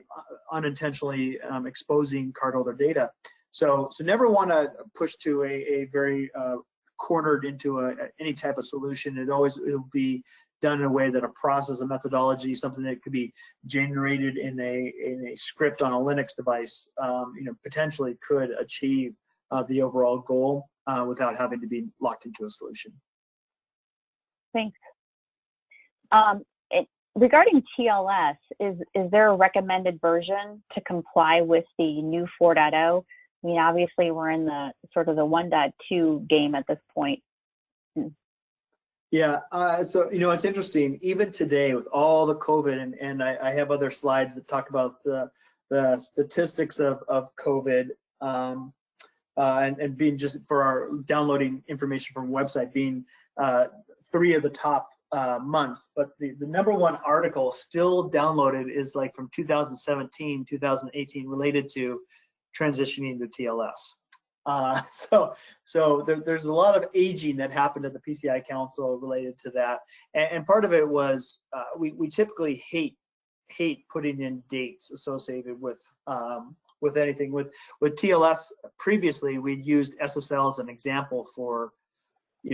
unintentionally exposing cardholder data. So never want to push to a very cornered into any type of solution. It'll be done in a way that a process, a methodology, something that could be generated in a script on a Linux device, potentially could achieve the overall goal without having to be locked into a solution.
Thanks. Regarding TLS, is there a recommended version to comply with the new 4.0? I mean, obviously we're in the sort of the 1.2 game at this point.
Yeah, so it's interesting. Even today, with all the COVID, and I have other slides that talk about the statistics of COVID, and being, just for our downloading information from a website, being 3 of the top months. But the #1 article still downloaded is like from 2017, 2018, related to transitioning to TLS. So there's a lot of aging that happened at the PCI Council related to that, and part of it was we typically hate putting in dates associated with anything. With TLS previously, we'd used SSL as an example for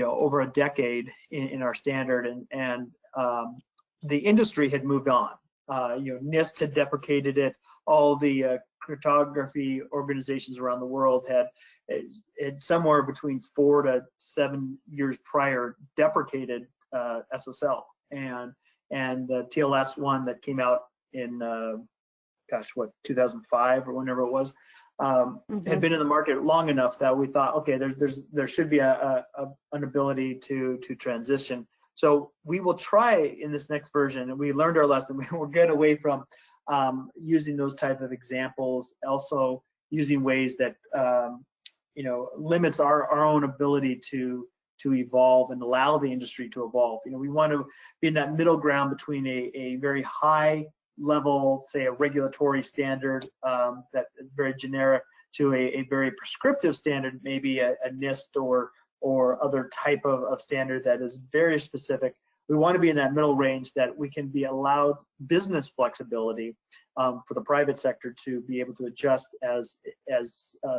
over a decade in our standard, and the industry had moved on. NIST had deprecated it. All the cryptography organizations around the world had somewhere between 4 to 7 years prior deprecated SSL, and the TLS one that came out in 2005 or whenever it was, had been in the market long enough that we thought, okay, there should be an ability to transition. So we will try in this next version, and we learned our lesson. We'll get away from using those types of examples, also using ways that limits our own ability to evolve and allow the industry to evolve. We want to be in that middle ground between a very high level, say a regulatory standard that is very generic, to a very prescriptive standard, maybe a NIST or other type of standard that is very specific. We want to be in that middle range that we can be allowed business flexibility for the private sector to be able to adjust as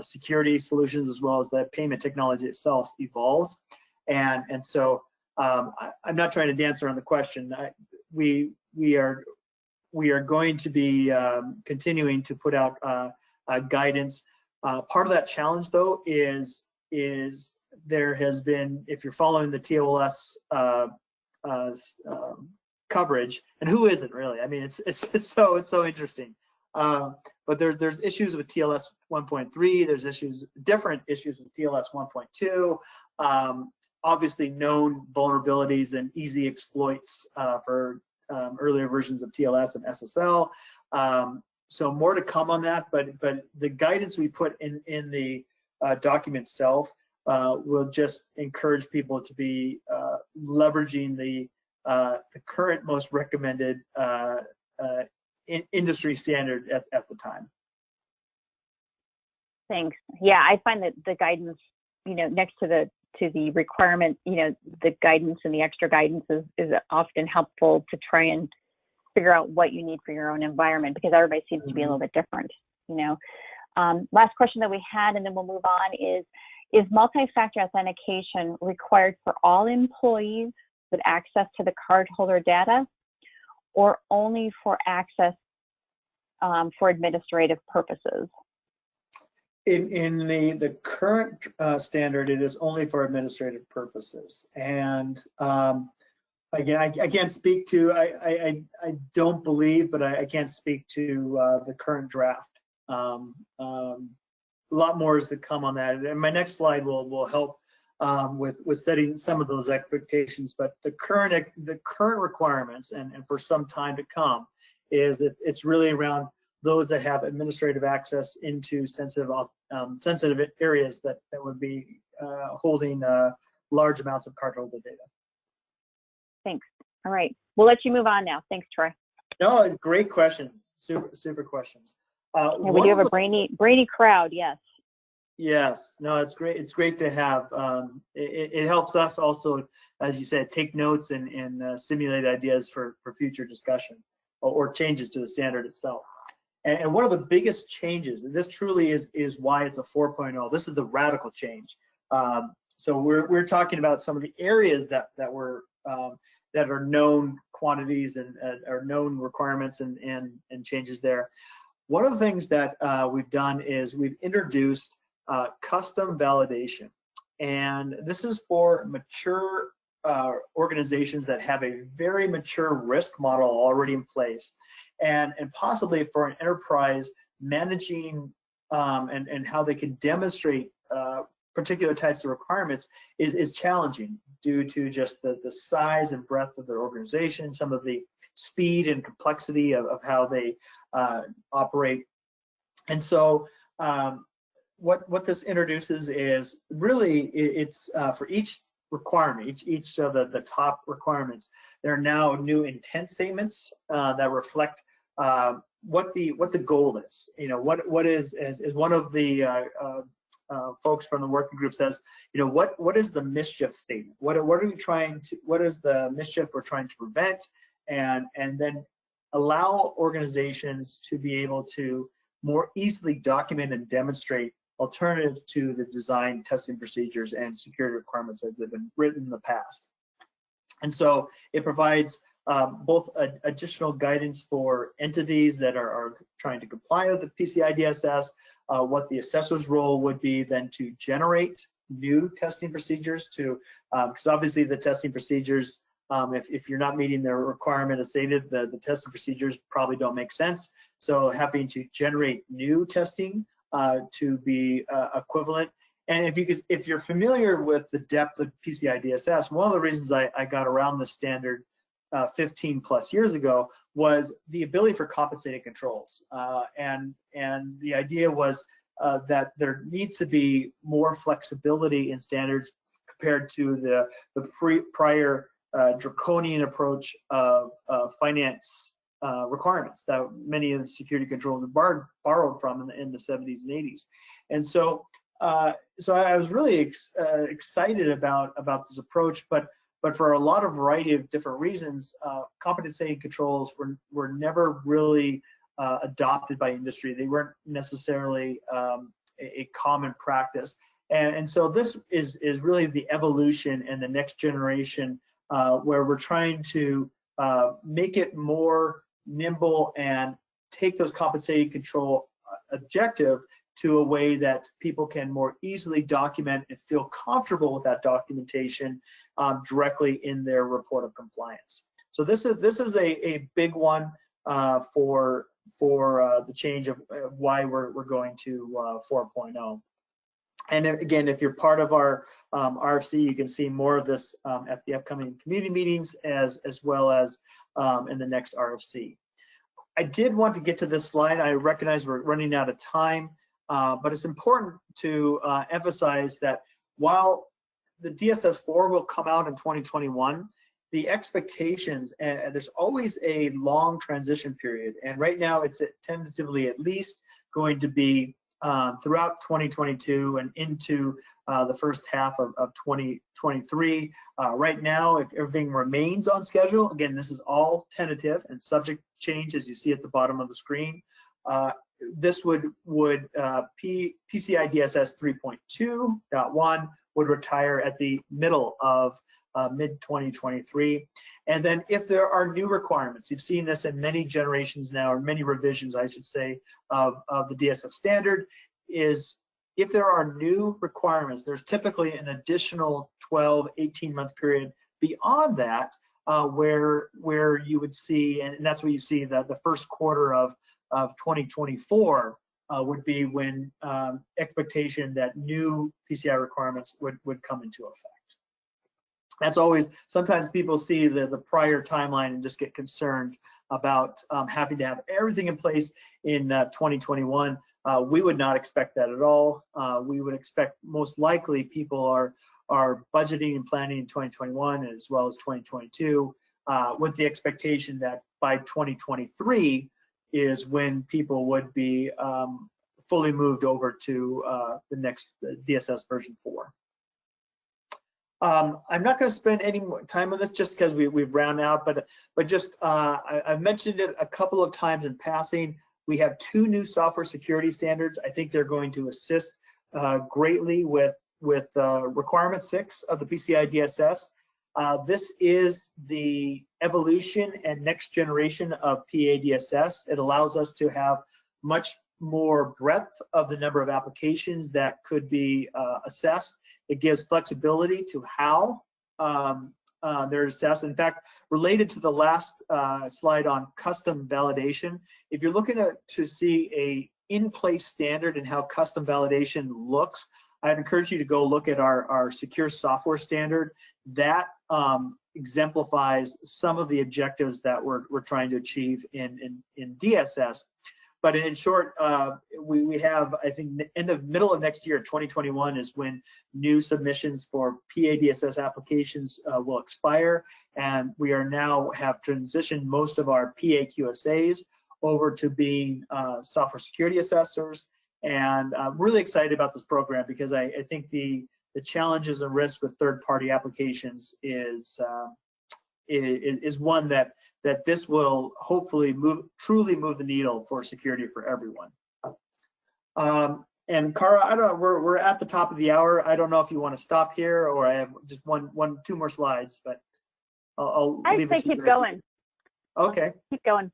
security solutions as well as the payment technology itself evolves. And so I'm not trying to dance around the question. We are going to be continuing to put out guidance. Part of that challenge, though, is there has been, if you're following the TOS coverage, and who isn't really? I mean, it's so interesting. But there's issues with TLS 1.3. There's different issues with TLS 1.2. Obviously, known vulnerabilities and easy exploits for earlier versions of TLS and SSL. So more to come on that. But the guidance we put in the document itself will just encourage people to be leveraging the current most recommended industry standard at the time.
Thanks. Yeah, I find that the guidance, next to the requirement, the guidance and the extra guidance is often helpful to try and figure out what you need for your own environment, because everybody seems to be a little bit different. Last question that we had, and then we'll move on, is multi-factor authentication required for all employees with access to the cardholder data, or only for access for administrative purposes?
In the current standard, it is only for administrative purposes. And again, I can't speak to, I don't believe, but I can't speak to the current draft. A lot more is to come on that. And my next slide will help with setting some of those expectations. But the current requirements, and for some time to come, is it's really around those that have administrative access into sensitive areas that would be holding large amounts of cardholder data.
Thanks. All right, we'll let you move on now. Thanks, Troy.
No, great questions. Super questions.
Yeah, we do have a brainy crowd. Yes.
Yes. No, it's great. It's great to have. It helps us also, as you said, take notes and stimulate ideas for future discussion or changes to the standard itself. And one of the biggest changes, and this truly is why it's a 4.0. This is the radical change. So we're talking about some of the areas that are known quantities and are known requirements and changes there. One of the things that we've done is we've introduced custom validation, and this is for mature organizations that have a very mature risk model already in place, and possibly for an enterprise managing and how they can demonstrate particular types of requirements is challenging due to just the size and breadth of their organization, some of the speed and complexity of how they operate. And so what this introduces is really it's for each requirement, each of the top requirements, there are now new intent statements that reflect what the goal is. What is one of the folks from the working group says, what is the mischief statement? What is the mischief we're trying to prevent? And then allow organizations to be able to more easily document and demonstrate alternatives to the design, testing procedures, and security requirements as they've been written in the past. And so it provides both additional guidance for entities that are trying to comply with the PCI DSS, what the assessor's role would be then to generate new testing procedures because obviously the testing procedures, if you're not meeting their requirement as stated, the testing procedures probably don't make sense. So having to generate new testing to be equivalent, And if you're familiar with the depth of PCI DSS, one of the reasons I got around this standard 15 plus years ago was the ability for compensating controls. And the idea was that there needs to be more flexibility in standards compared to the prior draconian approach of finance requirements that many of the security controls borrowed from in the 70s and 80s. And so I was really excited about this approach, but for a lot of variety of different reasons, compensating controls were never really adopted by industry. They weren't necessarily a common practice. And so this is really the evolution and the next generation where we're trying to make it more nimble and take those compensating control objective to a way that people can more easily document and feel comfortable with that documentation directly in their report of compliance. So this is a big one for the change of why we're going to 4.0. And again, if you're part of our RFC, you can see more of this at the upcoming community meetings as well as in the next RFC. I did want to get to this slide. I recognize we're running out of time, but it's important to emphasize that while the DSS-4 will come out in 2021, the expectations, and there's always a long transition period. And right now it's tentatively at least going to be throughout 2022 and into the first half of 2023. Right now, if everything remains on schedule, again, this is all tentative and subject change, as you see at the bottom of the screen. This would PCI DSS 3.2.1 would retire at the middle of mid-2023. And then if there are new requirements, you've seen this in many generations now, or many revisions, I should say, of the DSS standard, is if there are new requirements, there's typically an additional 12, 18-month period beyond that where you would see, and that's where you see that the first quarter of 2024 would be when expectation that new PCI requirements would come into effect. That's always, sometimes people see the prior timeline and just get concerned about having to have everything in place in 2021. We would not expect that at all. We would expect most likely people are budgeting and planning in 2021 as well as 2022 with the expectation that by 2023 is when people would be fully moved over to the next DSS version 4. I'm not going to spend any more time on this just because we've rounded out, but just I've mentioned it a couple of times in passing. We have 2 new software security standards. I think they're going to assist greatly with requirement 6 of the PCI DSS. This is the evolution and next generation of PA DSS. It allows us to have much more breadth of the number of applications that could be assessed. It gives flexibility to how they're assessed. In fact, related to the last slide on custom validation, if you're looking to see a in-place standard and how custom validation looks, I'd encourage you to go look at our secure software standard. That exemplifies some of the objectives that we're trying to achieve in DSS. But in short, we have, I think, middle of next year, 2021, is when new submissions for PA DSS applications will expire, and we are now have transitioned most of our PA QSAs over to being software security assessors. And I'm really excited about this program because I think the challenges and risks with third-party applications is one that this will hopefully truly move the needle for security for everyone. And Cara, I don't know, we're at the top of the hour. I don't know if you want to stop here or I have just two more slides, but I'll leave it to you.
Keep going.
Okay.
Keep going.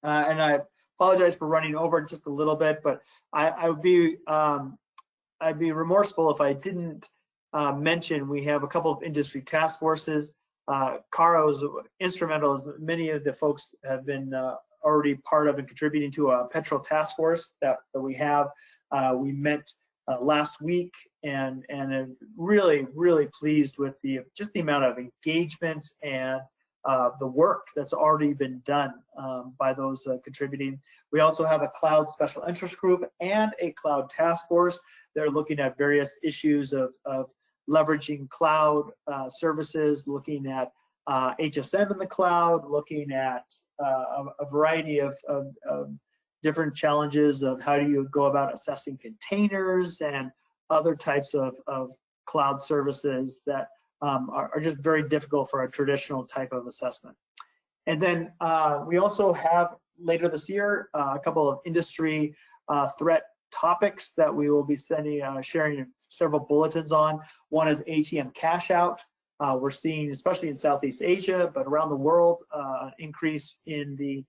And I apologize for running over just a little bit, but I'd be remorseful if I didn't mention we have a couple of industry task forces. Cara was instrumental, as many of the folks have been already part of and contributing to a petrol task force that we have. We met last week, and I'm really pleased with just the amount of engagement and the work that's already been done by those contributing. We also have a cloud special interest group and a cloud task force. They're looking at various issues of leveraging cloud services, looking at HSM in the cloud, looking at a variety of different challenges of how do you go about assessing containers and other types of cloud services that are just very difficult for a traditional type of assessment. And then we also have later this year a couple of industry threat topics that we will be sharing several bulletins on. One is ATM cash out. We're seeing, especially in Southeast Asia, but around the world, an increase in the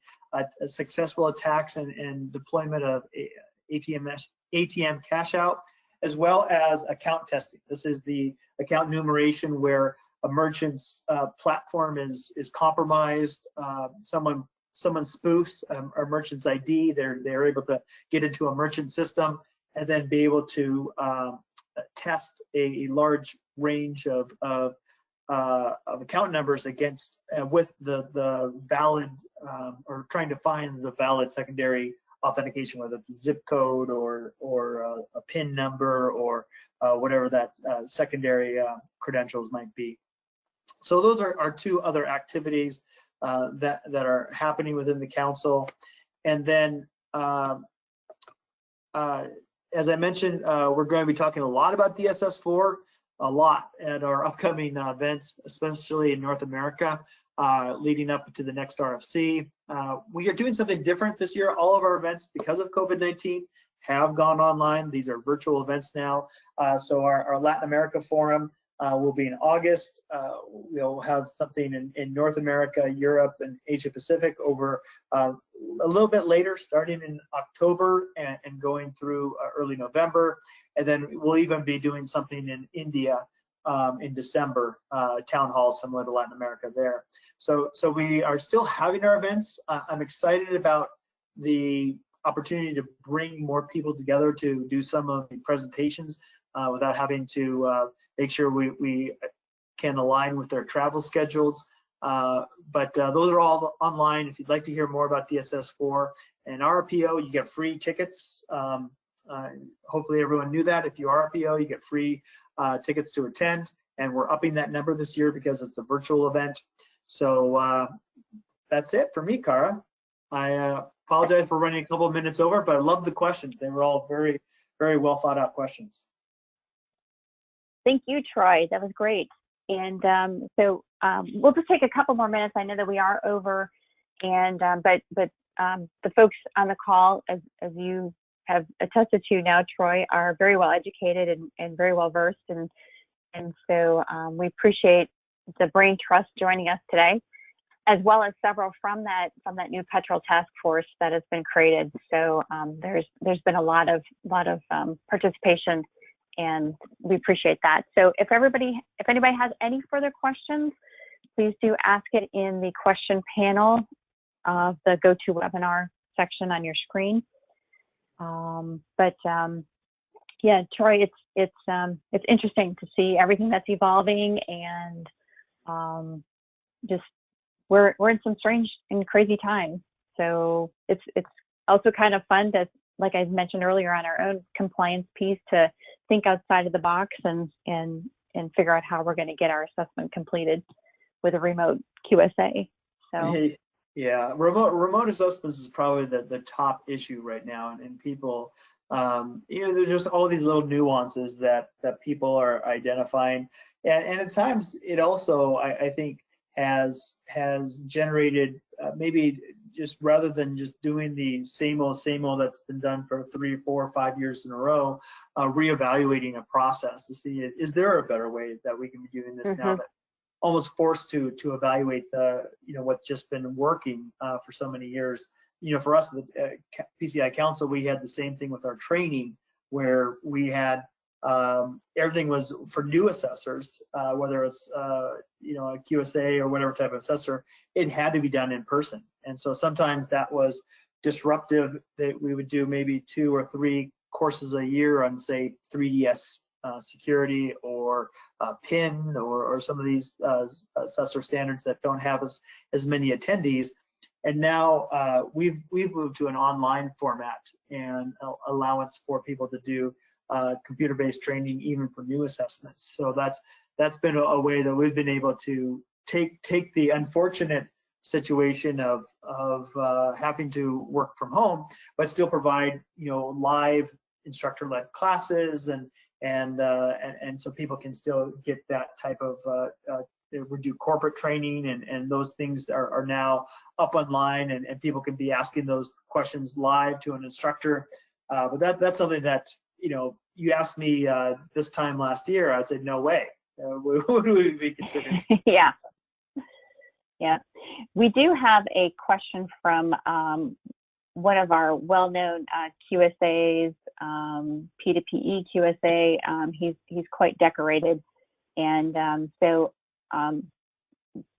successful attacks and deployment of ATM cash out, as well as account testing. This is the account enumeration where a merchant's platform is compromised. Someone spoofs a merchant's ID. They're able to get into a merchant system and then be able to test a large range of account numbers against with the valid or trying to find the valid secondary authentication, whether it's a zip code or a PIN number or whatever that secondary credentials might be. So those are two other activities that are happening within the council. And then as I mentioned, we're going to be talking a lot about DSS4 a lot at our upcoming events, especially in North America, leading up to the next RFC. We are doing something different this year. All of our events, because of COVID-19, have gone online. These are virtual events now. So our Latin America forum will be in August. We'll have something in North America, Europe, and Asia Pacific over a little bit later, starting in October and going through early November. And then we'll even be doing something in India in December, town hall similar to Latin America there. So we are still having our events. I'm excited about the opportunity to bring more people together to do some of the presentations without having to make sure we can align with their travel schedules. But those are all online. If you'd like to hear more about DSS4 and RPO, you get free tickets. Hopefully everyone knew that. If you RPO, you get free tickets to attend, and we're upping that number this year because it's a virtual event. So that's it for me, Cara. I apologize for running a couple of minutes over, but I love the questions. They were all very well thought out questions.
Thank you, Troy. That was great. And so we'll just take a couple more minutes. I know that we are over, and but the folks on the call, as you have attested to now, Troy, are very well educated and very well versed, and so we appreciate the Brain Trust joining us today, as well as several from that new Petrol task force that has been created. So there's been a lot of participation, and we appreciate that. So if anybody has any further questions, please do ask it in the question panel of the GoToWebinar section on your screen. Yeah, Troy, it's interesting to see everything that's evolving, and just we're in some strange and crazy times. So it's also kind of fun to, like I mentioned earlier on our own compliance piece, to think outside of the box and figure out how we're going to get our assessment completed with a remote QSA. So
yeah, remote assessments is probably the top issue right now, and people, there's just all these little nuances that people are identifying, and at times it also I think has generated maybe just rather than just doing the same old that's been done for 3, 4, 5 years in a row, reevaluating a process to see, is there a better way that we can be doing this now, that almost forced to evaluate what's just been working for so many years. For us, the PCI Council, we had the same thing with our training, where we had everything was for new assessors, whether it's a QSA or whatever type of assessor, it had to be done in person. And so sometimes that was disruptive, that we would do maybe 2 or 3 courses a year on, say, 3DS security or PIN or some of these assessor standards that don't have as many attendees. And now we've moved to an online format and allowance for people to do computer-based training even for new assessments. So that's been a way that we've been able to take the unfortunate situation of having to work from home, but still provide live instructor-led classes and so people can still get that type of we do corporate training and those things are now up online and people can be asking those questions live to an instructor. But that's something that you asked me this time last year, I'd say no way. Would we be considering?
Yeah. We do have a question from one of our well-known QSAs, P2PE QSA. He's quite decorated, and so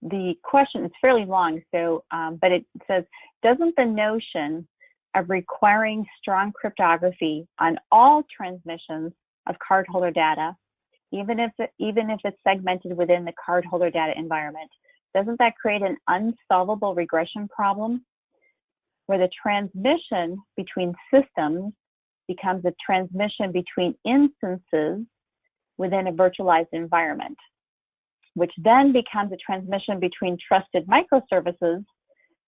the question is fairly long. So, but it says, doesn't the notion of requiring strong cryptography on all transmissions of cardholder data, even if it's segmented within the cardholder data environment, doesn't that create an unsolvable regression problem where the transmission between systems becomes a transmission between instances within a virtualized environment, which then becomes a transmission between trusted microservices,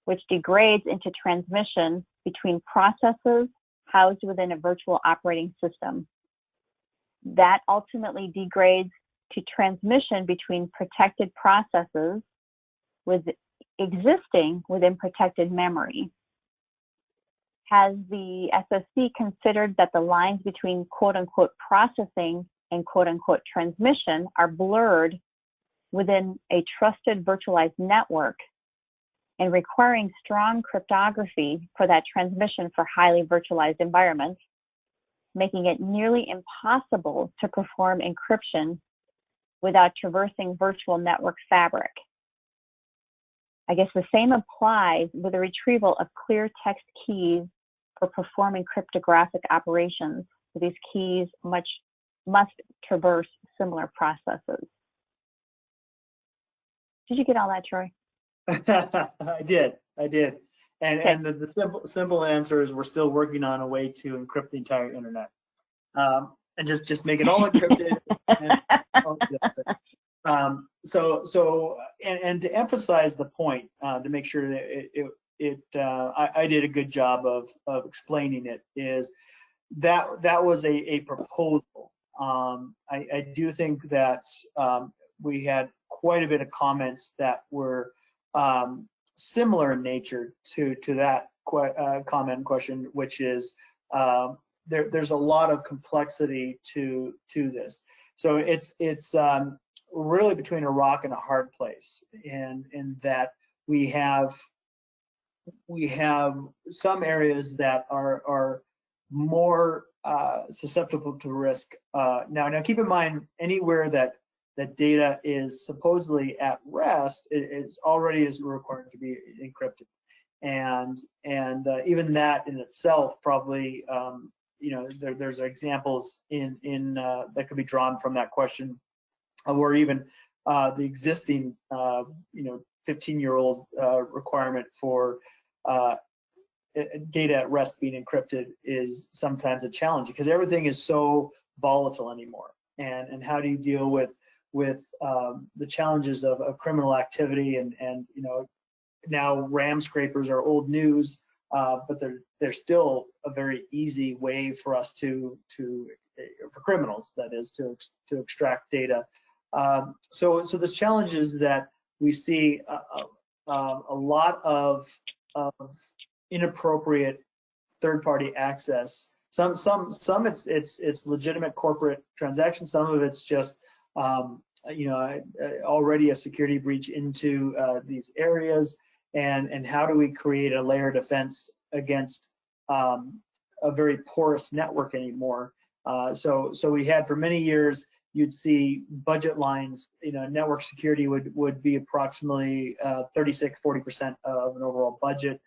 which degrades into transmission between processes housed within a virtual operating system. That ultimately degrades to transmission between protected processes existing within protected memory. Has the SSC considered that the lines between quote-unquote processing and quote-unquote transmission are blurred within a trusted virtualized network, and requiring strong cryptography for that transmission for highly virtualized environments, making it nearly impossible to perform encryption without traversing virtual network fabric? I guess the same applies with the retrieval of clear text keys for performing cryptographic operations. These keys must traverse similar processes. Did you get all that, Troy?
I did. Okay. And the simple answer is we're still working on a way to encrypt the entire internet, and just make it all encrypted. And to emphasize the point, to make sure that I did a good job of explaining it, is that was a proposal. I do think that we had quite a bit of comments that were similar in nature to that comment question, which is there's a lot of complexity to this. So it's really between a rock and a hard place, in that we have some areas that are more susceptible to risk. Now keep in mind, anywhere that data is supposedly at rest, it's already is required to be encrypted, and even that in itself probably there's examples in that could be drawn from that question, or even the existing 15-year-old requirement for data at rest being encrypted is sometimes a challenge because everything is so volatile anymore. And how do you deal with the challenges of criminal activity and now RAM scrapers are old news, but they're still a very easy way for us for criminals, that is, to extract data. So there's challenges that we see a lot of inappropriate third-party access. Some it's legitimate corporate transactions. Some of it's just already a security breach into these areas, and how do we create a layer of defense against a very porous network anymore? So we had for many years, you'd see budget lines, network security would be approximately 36-40% of an overall budget.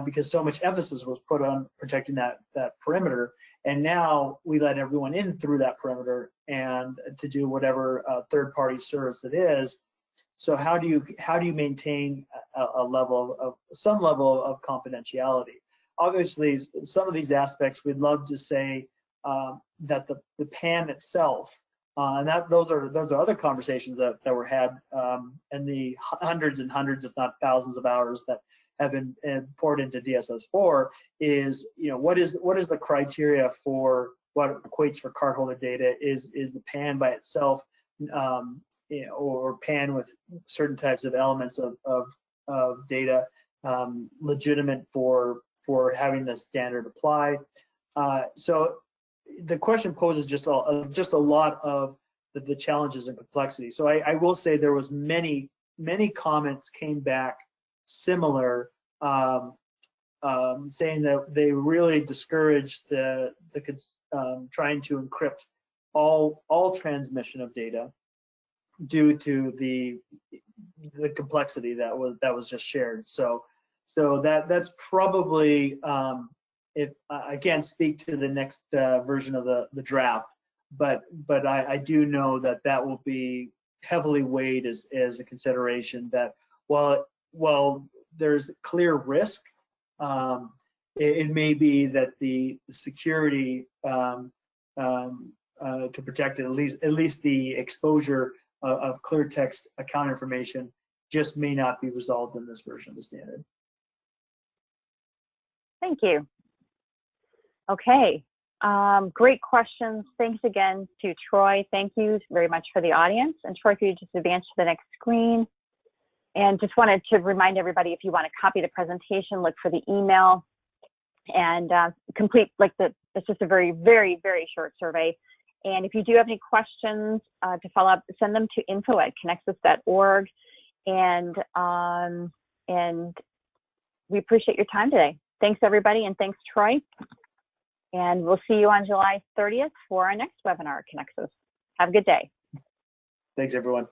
because so much emphasis was put on protecting that perimeter, and now we let everyone in through that perimeter and to do whatever third-party service it is. So how do you maintain some level of confidentiality? Obviously, some of these aspects we'd love to say that the PAN itself, and those are other conversations that were had, and the hundreds and hundreds, if not thousands, of hours that have been poured into DSS4 is, what is the criteria for what equates for cardholder data? Is the PAN by itself, or PAN with certain types of elements of data legitimate for having the standard apply? So the question poses just a lot of the challenges and complexity. So I will say there was many comments came back similar, saying that they really discouraged the trying to encrypt all transmission of data due to the complexity that was just shared. So that's probably, if I can't speak to the next version of the draft, but I do know that will be heavily weighed as a consideration, that while there's clear risk, it may be that the security to protect it, at least the exposure of clear text account information, just may not be resolved in this version of the standard.
Thank you. Okay, great questions. Thanks again to Troy. Thank you very much for the audience. And Troy, if you just advance to the next screen. And just wanted to remind everybody, if you want to copy the presentation, look for the email and complete, it's just a very, very, very short survey. And if you do have any questions to follow up, send them to info@conexxus.org. And we appreciate your time today. Thanks, everybody, and thanks, Troy. And we'll see you on July 30th for our next webinar at Conexxus. Have a good day.
Thanks, everyone.